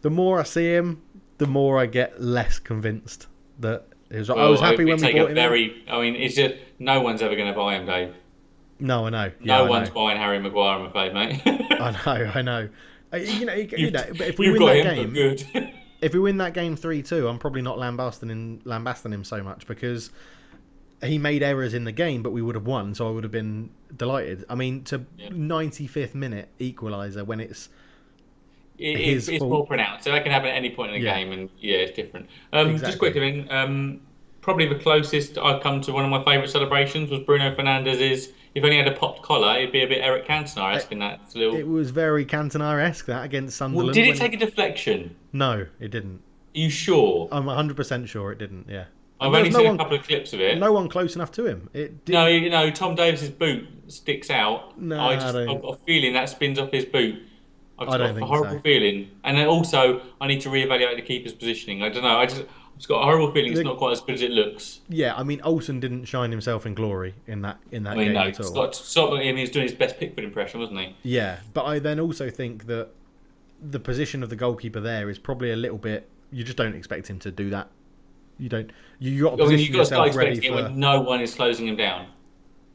The more I see him, the more I get less convinced that. I was happy when we bought him. It's just no one's ever going to buy him, Dave. No, I know. No one's buying Harry Maguire, I'm afraid, mate. I know. But if we You've win got that him, game, good. if we win that game 3-2, I'm probably not lambasting him so much because he made errors in the game, but we would have won, so I would have been delighted. I mean, 95th minute equaliser when it's more pronounced, so that can happen at any point in the game, and it's different. Exactly. Just quickly, probably the closest I've come to one of my favourite celebrations was Bruno Fernandes's. If only had a popped collar, it'd be a bit Eric Cantona-esque in that little. It was very Cantona-esque that against Sunderland. Well, did it take a deflection? No, it didn't. Are you sure? I'm 100% sure it didn't. Yeah. I've only seen a couple of clips of it. No one close enough to him. It didn't. No, Tom Davies's boot sticks out. No, I've got a feeling that spins off his boot. I don't think so. A horrible feeling, and then also I need to reevaluate the keeper's positioning. I don't know. I've just got a horrible feeling it's not quite as good as it looks. Yeah, I mean Olsen didn't shine himself in glory in that game at all. He was doing his best Pickford impression, wasn't he? Yeah, but I then also think that the position of the goalkeeper there is probably a little bit. You just don't expect him to do that. You don't. You got to position yourself ready for when no one is closing him down.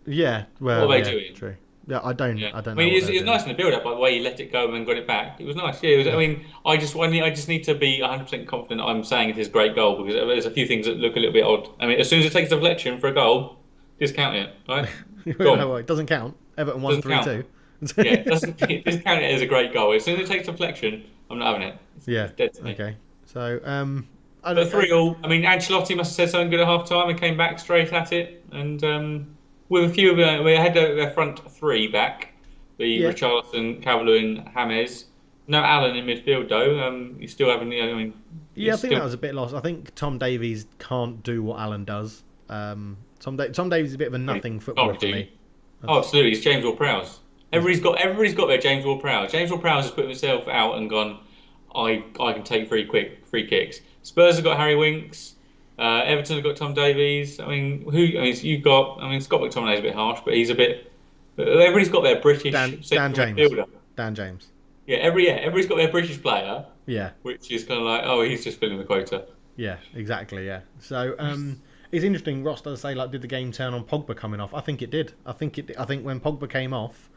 Yeah, well, what are they doing? True. Yeah, I don't know. I mean, it was nice in the build-up, by the way. He let it go and then got it back. It was nice. Yeah, I mean, I just need to be 100% confident I'm saying it is a great goal because there's a few things that look a little bit odd. I mean, as soon as it takes deflection for a goal, discount it, right? No, it doesn't count. Everton won 3-2. Yeah, discount it as a great goal. As soon as it takes deflection, I'm not having it. It's dead to me. Okay. So, but 3-3. I mean, Ancelotti must have said something good at half-time and came back straight at it, and. With a few of we had their front three back, Richarlison, Calvert-Lewin, James. No Allen in midfield though. You still haven't. I think that was a bit lost. I think Tom Davies can't do what Allen does. Tom Davies is a bit of a nothing footballer for me. Oh, absolutely. It's James Ward-Prowse. Everybody's got their James Ward-Prowse. James Ward-Prowse has put himself out and gone. I can take free kicks. Spurs have got Harry Winks. Everton have got Tom Davies. Scott McTominay is a bit harsh, but he's a bit. Everybody's got their British Dan James. Midfielder. Dan James. Yeah, everybody's got their British player. Yeah. Which is kind of like, he's just filling the quota. Yeah, exactly. Yeah. So it's interesting. Ross does say, did the game turn on Pogba coming off? I think it did. I think when Pogba came off,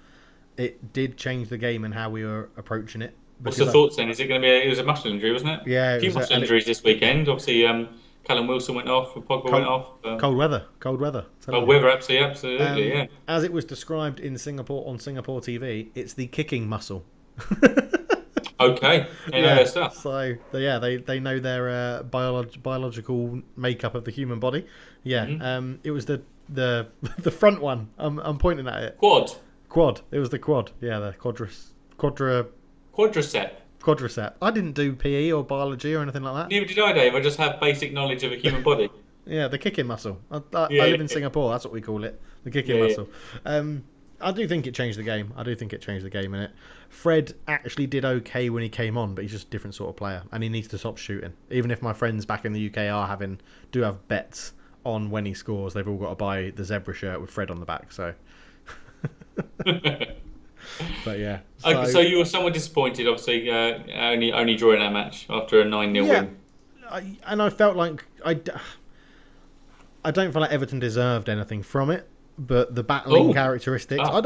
it did change the game and how we were approaching it. What's the thoughts then? Is it going to be? It was a muscle injury, wasn't it? Yeah. A few muscle injuries this weekend. Obviously, Callum Wilson went off, and Pogba went off. Cold weather. Cold weather, absolutely, yeah. As it was described on Singapore TV, it's the kicking muscle. Okay, they know their stuff. So they know their biological makeup of the human body. Yeah, it was the front one. I'm pointing at it. Quad. It was the quad. Yeah, the quadricep. I didn't do PE or biology or anything like that. Neither did I, Dave. I just have basic knowledge of a human body. Yeah, the kicking muscle. I Yeah, live in Singapore. That's what we call it, the kicking yeah, muscle. I do think it changed the game. I do think it changed the game in it. Fred actually did okay when he came on, but he's just a different sort of player, and he needs to stop shooting. Even if my friends back in the UK do have bets on when he scores, they've all got to buy the zebra shirt with Fred on the back. So, yeah. but yeah, Okay, so you were somewhat disappointed, obviously, only drawing that match after a 9-0 yeah, win. I felt like I don't feel like Everton deserved anything from it, but the battling Oh, characteristics, ah,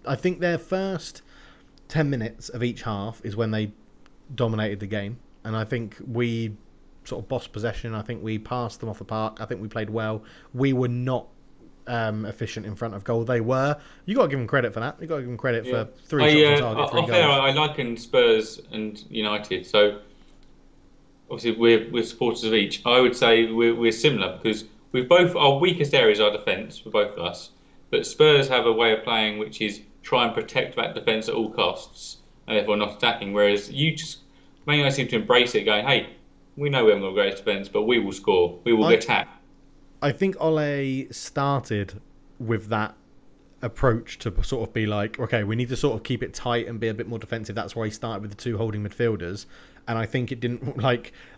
I think their first 10 minutes of each half is when they dominated the game, and I think we sort of bossed possession. I think we passed them off the park. I think we played well. We were not efficient in front of goal. They were. You got to give them credit for that. You got to give them credit yeah. for 3 shots on target, three Off air, goals. I liken Spurs and United. So obviously we're supporters of each. I would say we're similar because we both our weakest areas are defence for both of us, but Spurs have a way of playing which is try and protect that defence at all costs and therefore not attacking. Whereas you just Man United seem to embrace it, going, "Hey, we know we haven't got great defence, but we will score. We will I attack." I think Ole started with that approach to sort of be like, okay, we need to sort of keep it tight and be a bit more defensive. That's why he started with the two holding midfielders, and I think it didn't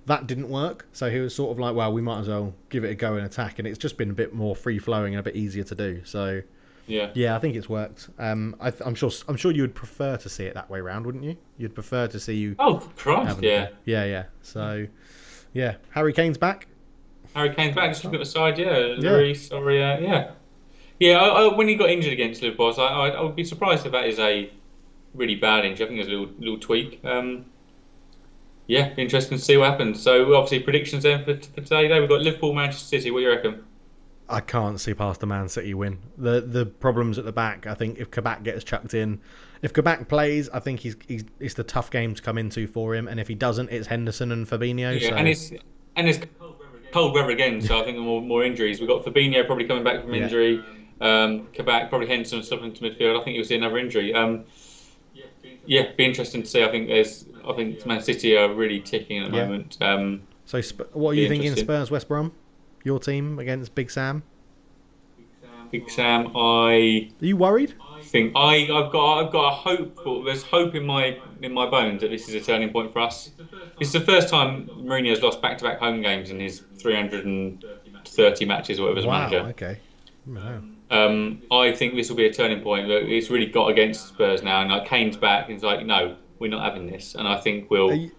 that didn't work. So he was sort of like, well, we might as well give it a go and attack, and it's just been a bit more free flowing and a bit easier to do. So Yeah. yeah, I think it's worked. I'm sure you would prefer to see it that way round, wouldn't you? You'd prefer to see you Oh Christ, having yeah. yeah. So yeah, Harry Kane's back. Harry Kane's back. Just look at the side, yeah. Yeah, Lloris, sorry, yeah. Yeah, when he got injured against Liverpool, I would be surprised if that is a really bad injury. I think it's a little tweak. Yeah, be interesting to see what happens. So obviously predictions then for today. Though we've got Liverpool, Manchester City. What do you reckon? I can't see past the Man City win. The problems at the back. I think if Kabak gets chucked in, if Kabak plays, I think it's the tough game to come into for him. And if he doesn't, it's Henderson and Fabinho. Yeah, So and it's cold weather again. So I think more injuries. We've got Fabinho probably coming back from yeah, injury. Kabak probably Henderson slipping into midfield. I think you'll see another injury. Yeah, be interesting to see. I think Man City are really ticking at the yeah. moment. So what are Be you thinking? interesting. Spurs West Brom, your team against Big Sam. Big Sam, I Are you worried? think I've got a hope. There's hope in my bones that this is a turning point for us. It's the first time Mourinho's lost back-to-back home games in his 330 matches or whatever as a Wow. manager. Okay. Wow. I think this will be a turning point. Look, it's really got against Spurs now, and like Kane's back, and it's like, no, we're not having this. And I think Are you,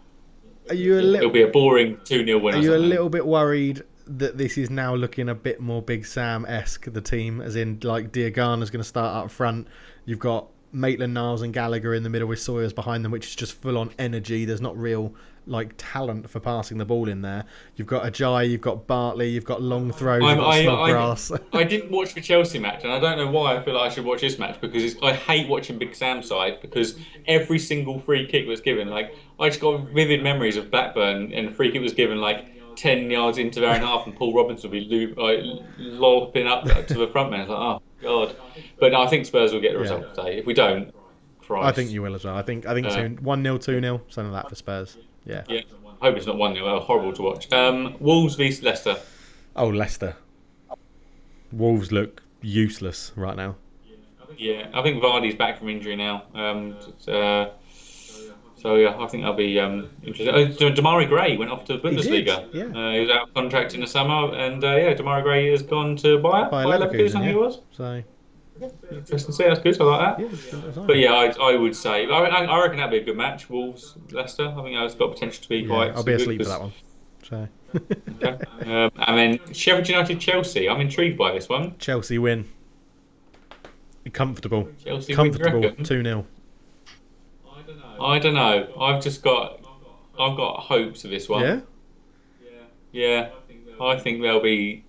are you a it'll little be a boring 2-0 win Are or you a something. little bit worried that this is now looking a bit more Big Sam-esque, the team, as in like Diagana's going to start up front. You've got Maitland-Niles and Gallagher in the middle with Sawyers behind them, which is just full on energy. There's not real like talent for passing the ball in there. You've got Ajayi, you've got Bartley, you've got long throws, you've got Snodgrass. I didn't watch the Chelsea match, and I don't know why I feel like I should watch this match because I hate watching Big Sam's side because every single free kick was given. Like I just got vivid memories of Blackburn, and the free kick was given like 10 yards into their own half, and Paul Robinson would be lolloping up to the front man. It's like, oh god! But no, I think Spurs will get the Yeah, result today. If we don't, I think Christ. you will as well. I think Uh, 1-0, 2-0, something like that for Spurs. Yeah. yeah, I hope it's not 1-0. Horrible to watch. Wolves v Leicester. Oh, Leicester. Wolves look useless right now. Yeah, I think Vardy's back from injury now. So yeah, I think I'll be interested. Damari Gray went off to the He did, Bundesliga. yeah. He was out of contract in the summer, and yeah, Damari Gray has gone to Bayer. By Bayer Leverkusen, I Leverkusen, think yeah. it was. So Interesting to see. That's good. I like yeah, that. that's But fine. yeah, I would say I reckon that'd be a good match. Wolves Leicester. I think that's got potential to be Yeah, quite I'll be good. asleep for that one. So Okay. And then Sheffield United Chelsea. I'm intrigued by this one. Chelsea win. Comfortable. Chelsea win, you Comfortable. reckon? 2-0. I don't know. I've got hopes of this one. Yeah. Yeah, I think there'll be.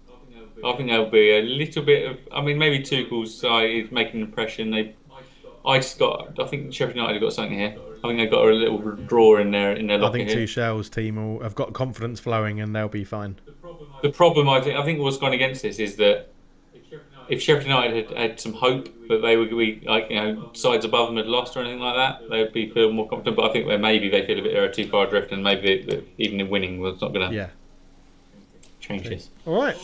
I think there'll be a little bit of. I mean, maybe Tuchel's side is making an impression. I think Sheffield United have got something here. I think they've got a little draw in their I locker think here. Tuchel's team have got confidence flowing and they'll be fine. The problem I think what's gone against this is that if Sheffield United had some hope that they would be like sides above them had lost or anything like that, they'd be feel more confident. But I think maybe they feel a bit they're too far adrift, and maybe even in winning was not going to Yeah. change this. All right.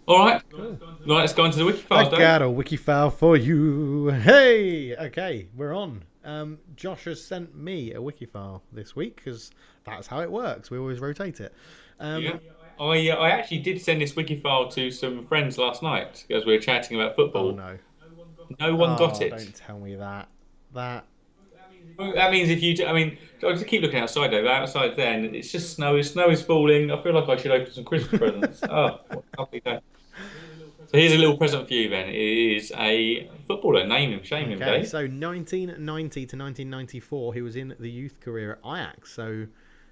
All right. Cool. Right, let's go into the I Wikifiles, Dave. got a wiki file for you. Hey, okay, we're on. Josh has sent me a wiki file this week because that's how it works. We always rotate it. Yeah. I actually did send this Wikifile to some friends last night as we were chatting about football. Oh no! No one got it. Don't tell me that. That. Well, that means if you, I mean, I just keep looking outside though. Outside there, and it's just snow. Snow is falling. I feel like I should open some Christmas presents. Oh, what a lovely day. So here's a little present for you, then. It is a footballer. Name him, shame him, Dave. So 1990 to 1994, he was in the youth career at Ajax. So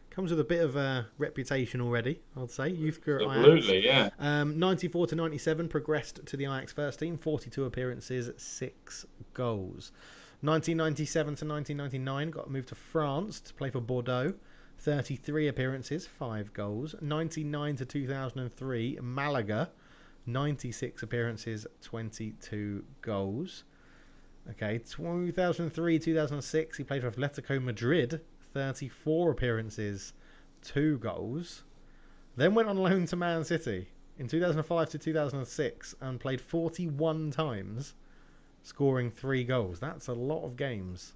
comes with a bit of a reputation already, I'd say. Youth career at Ajax. Absolutely, yeah. 94 to 97, progressed to the Ajax first team. 42 appearances, 6 goals. 1997 to 1999, got moved to France to play for Bordeaux. 33 appearances, 5 goals. 99 to 2003, Malaga. 96 appearances, 22 goals. Okay, 2003-2006, he played for Atletico Madrid. 34 appearances, 2 goals. Then went on loan to Man City in 2005 to 2006 and played 41 times, scoring 3 goals. That's a lot of games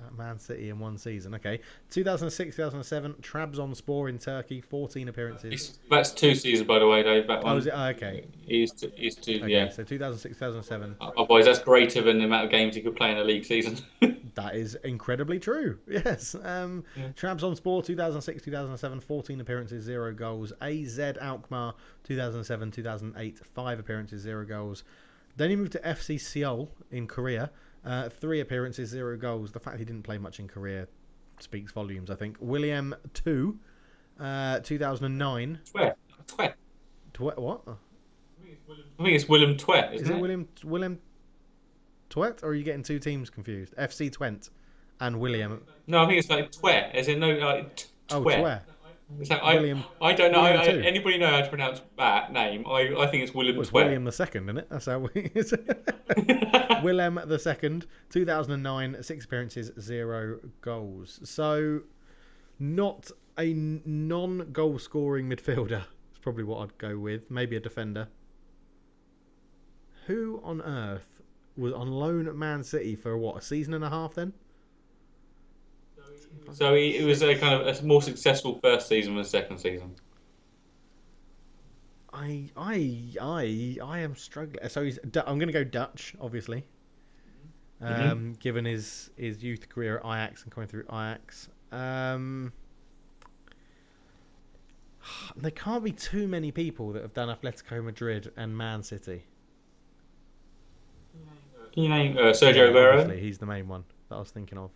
at Man City in one season. Okay, 2006-2007, Trabzonspor in Turkey, 14 appearances. That's 2 seasons, by the way, Dave. That one. Oh, is it? Oh, okay. He's two, Okay, yeah. so 2006-2007. Otherwise, that's greater than the amount of games he could play in a league season. That is incredibly true. Yes. Trabzonspor 2006-2007, 14 appearances, 0 goals. AZ Alkmaar 2007-2008, 5 appearances, 0 goals. Then he moved to FC Seoul in Korea. 3 appearances, 0 goals. The fact he didn't play much in Korea speaks volumes, I think. William 2, 2009. Twet. What? I think it's Willem Twet, isn't it? Is it William Twet, or are you getting 2 teams confused? FC Twent and William. No, I think it's like Twet. Is it no like Oh, Twet? Twet. So William. I don't know. William Anybody know how to pronounce that name? I think it's Willem Well, it's Twet. William the Second, isn't it? That's how we. Willem the Second, 2009, 6 appearances, 0 goals. So, not a non-goal scoring midfielder. It's probably what I'd go with. Maybe a defender. Who on earth was on loan at Man City for what, a season and a half then? So it was a kind of a more successful first season than the second season. I am struggling. So I'm going to go Dutch, obviously. Given his youth career at Ajax and coming through Ajax. There can't be too many people that have done Atletico Madrid and Man City. Can you name Sergio Aguero? Obviously, he's the main one that I was thinking of.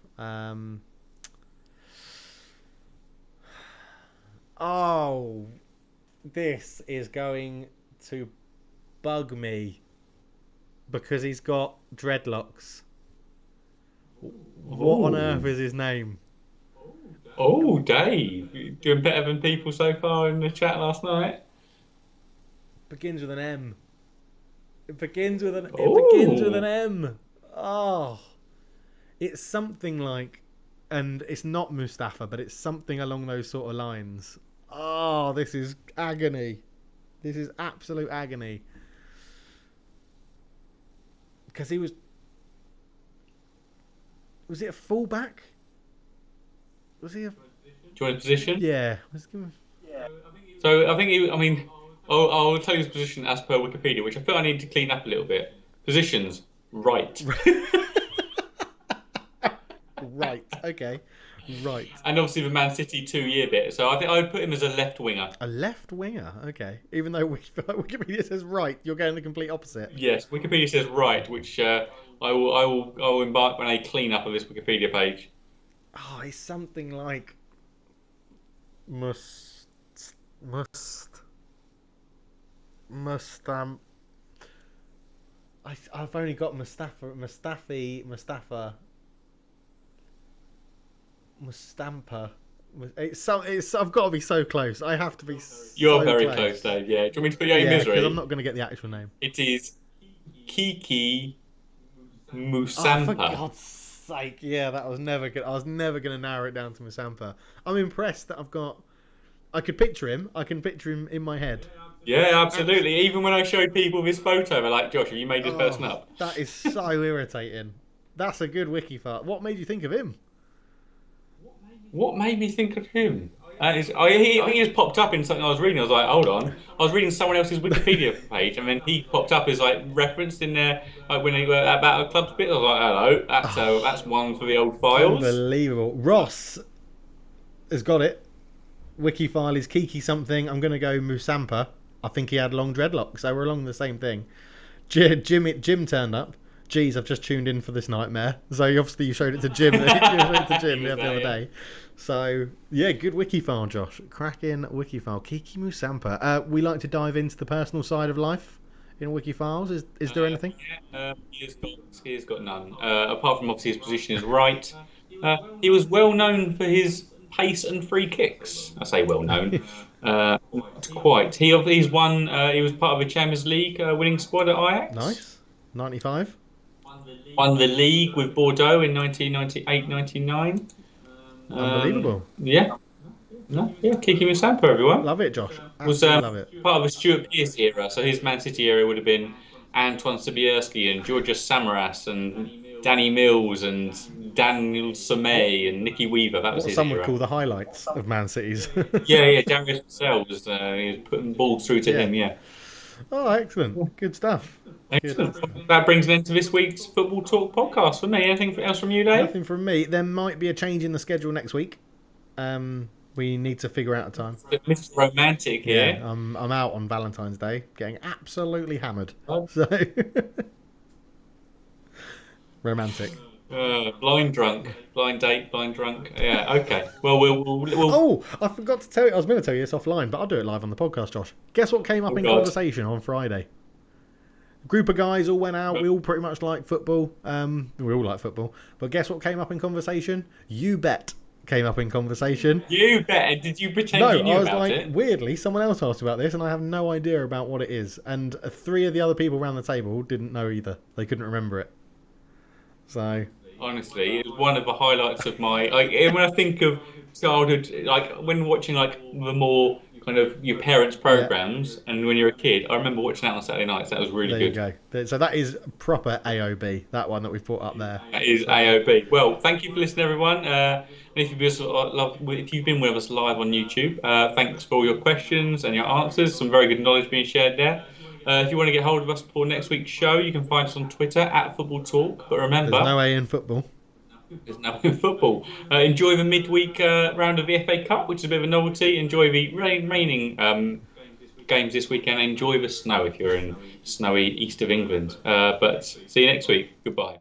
Oh, this is going to bug me because he's got dreadlocks. What on earth is his name? Oh, Dave, doing better than people so far in the chat last night. Begins with an M. It begins with an M. Oh, it's something like, and it's not Mustafa, but it's something along those sort of lines. Oh, this is agony. This is absolute agony. Because he was it a fullback? Was he a... Joint position? Yeah. So I think I mean, I'll tell you his position as per Wikipedia, which I feel I need to clean up a little bit. Positions, right. Right. Okay. Right. And obviously the Man City 2-year bit. So I think I would put him as a left winger. A left winger. Okay. Even though Wikipedia says right, you're going the complete opposite. Yes, Wikipedia says right, which I will embark on a clean up of this Wikipedia page. Oh, it's something like I've only got Mustampa. I've got to be so close. I have to be. You're very close, Dave. Yeah. Do you want me to put you out of your misery? Because I'm not going to get the actual name. It is Kiki Oh, Musampa. for God's sake! Yeah, that was never good. I was never going to narrow it down to Musampa. I'm impressed that I've got. I could picture him. I can picture him in my head. Yeah, absolutely. Even when I showed people this photo, they're like, Josh, have you made this person Oh, up? that is so irritating. That's a good wiki fart. What made you think of him? What made me think of him? I think he just popped up in something I was reading. I was like, hold on. I was reading someone else's Wikipedia page, and then he popped up as like referenced in there, like when he were about a club's bit. I was like, hello, that's Oh, one for the old files. unbelievable. Ross has got it. Wiki file is Kiki something. I'm going to go Musampa. I think he had long dreadlocks. So we're along the same thing. Jim turned up. Geez, I've just tuned in for this nightmare. So obviously you showed it to Jim. You showed it to He Jim was the other there, yeah. day. So yeah, good wiki file, Josh. Cracking wiki file. Kiki Musampa. We like to dive into the personal side of life in wiki files. Is there anything? He has got none. Apart from obviously his position is right. He was well known for his pace and free kicks. I say well known. Not quite. He's won. He was part of a Champions League winning squad at Ajax. Nice. 95. Won the league with Bordeaux in 1998-99. Unbelievable. Yeah, no, yeah, Kiki Musampa, everyone. Love it, Josh. Was Absolutely love it. part of the Stuart Pearce era. So his Man City era would have been Antoine Sobieski and Georgios Samaras and Danny Mills and Daniel Somay and Nicky Weaver. That was What his some would era. call the highlights of Man City's. Yeah, yeah. Darius Vassell was he was putting balls through to Yeah. him. Yeah, Oh, excellent. Good stuff. Good excellent. stuff. That brings an end to this week's Football Talk podcast for me. Anything else from you, Dave? Nothing from me. There might be a change in the schedule next week. We need to figure out a time. Mr. Romantic Yeah, here. I'm out on Valentine's Day, getting absolutely hammered. Oh, So romantic. blind drunk, blind date, blind drunk. Yeah, okay. Well, we'll. Oh, I forgot to tell you. I was going to tell you this offline, but I'll do it live on the podcast, Josh. Guess what came Oh up in God. conversation on Friday? A group of guys all went out. We all pretty much like football. We all like football. But guess what came up in conversation? You bet came up in conversation. You bet. Did you pretend No, you knew I was about like, it? weirdly, someone else asked about this, and I have no idea about what it is. And three of the other people around the table didn't know either. They couldn't remember it. So, Honestly, it was one of the highlights of my like when I think of childhood, like when watching like the more kind of your parents' yeah, programs, and when you're a kid, I remember watching that on Saturday nights. That was really there you good. go. So that is proper AOB, that one that we've put up there. That is So, AOB. Well, thank you for listening, everyone. And if you've been with us live on YouTube, thanks for all your questions and your answers. Some very good knowledge being shared there. If you want to get hold of us for next week's show, you can find us on Twitter at Football Talk. But there's remember, no A in football. there's no football. Enjoy the midweek round of the FA Cup, which is a bit of a novelty. Enjoy the remaining games this weekend. Enjoy the snow if you're in snowy east of England. But see you next week. Goodbye.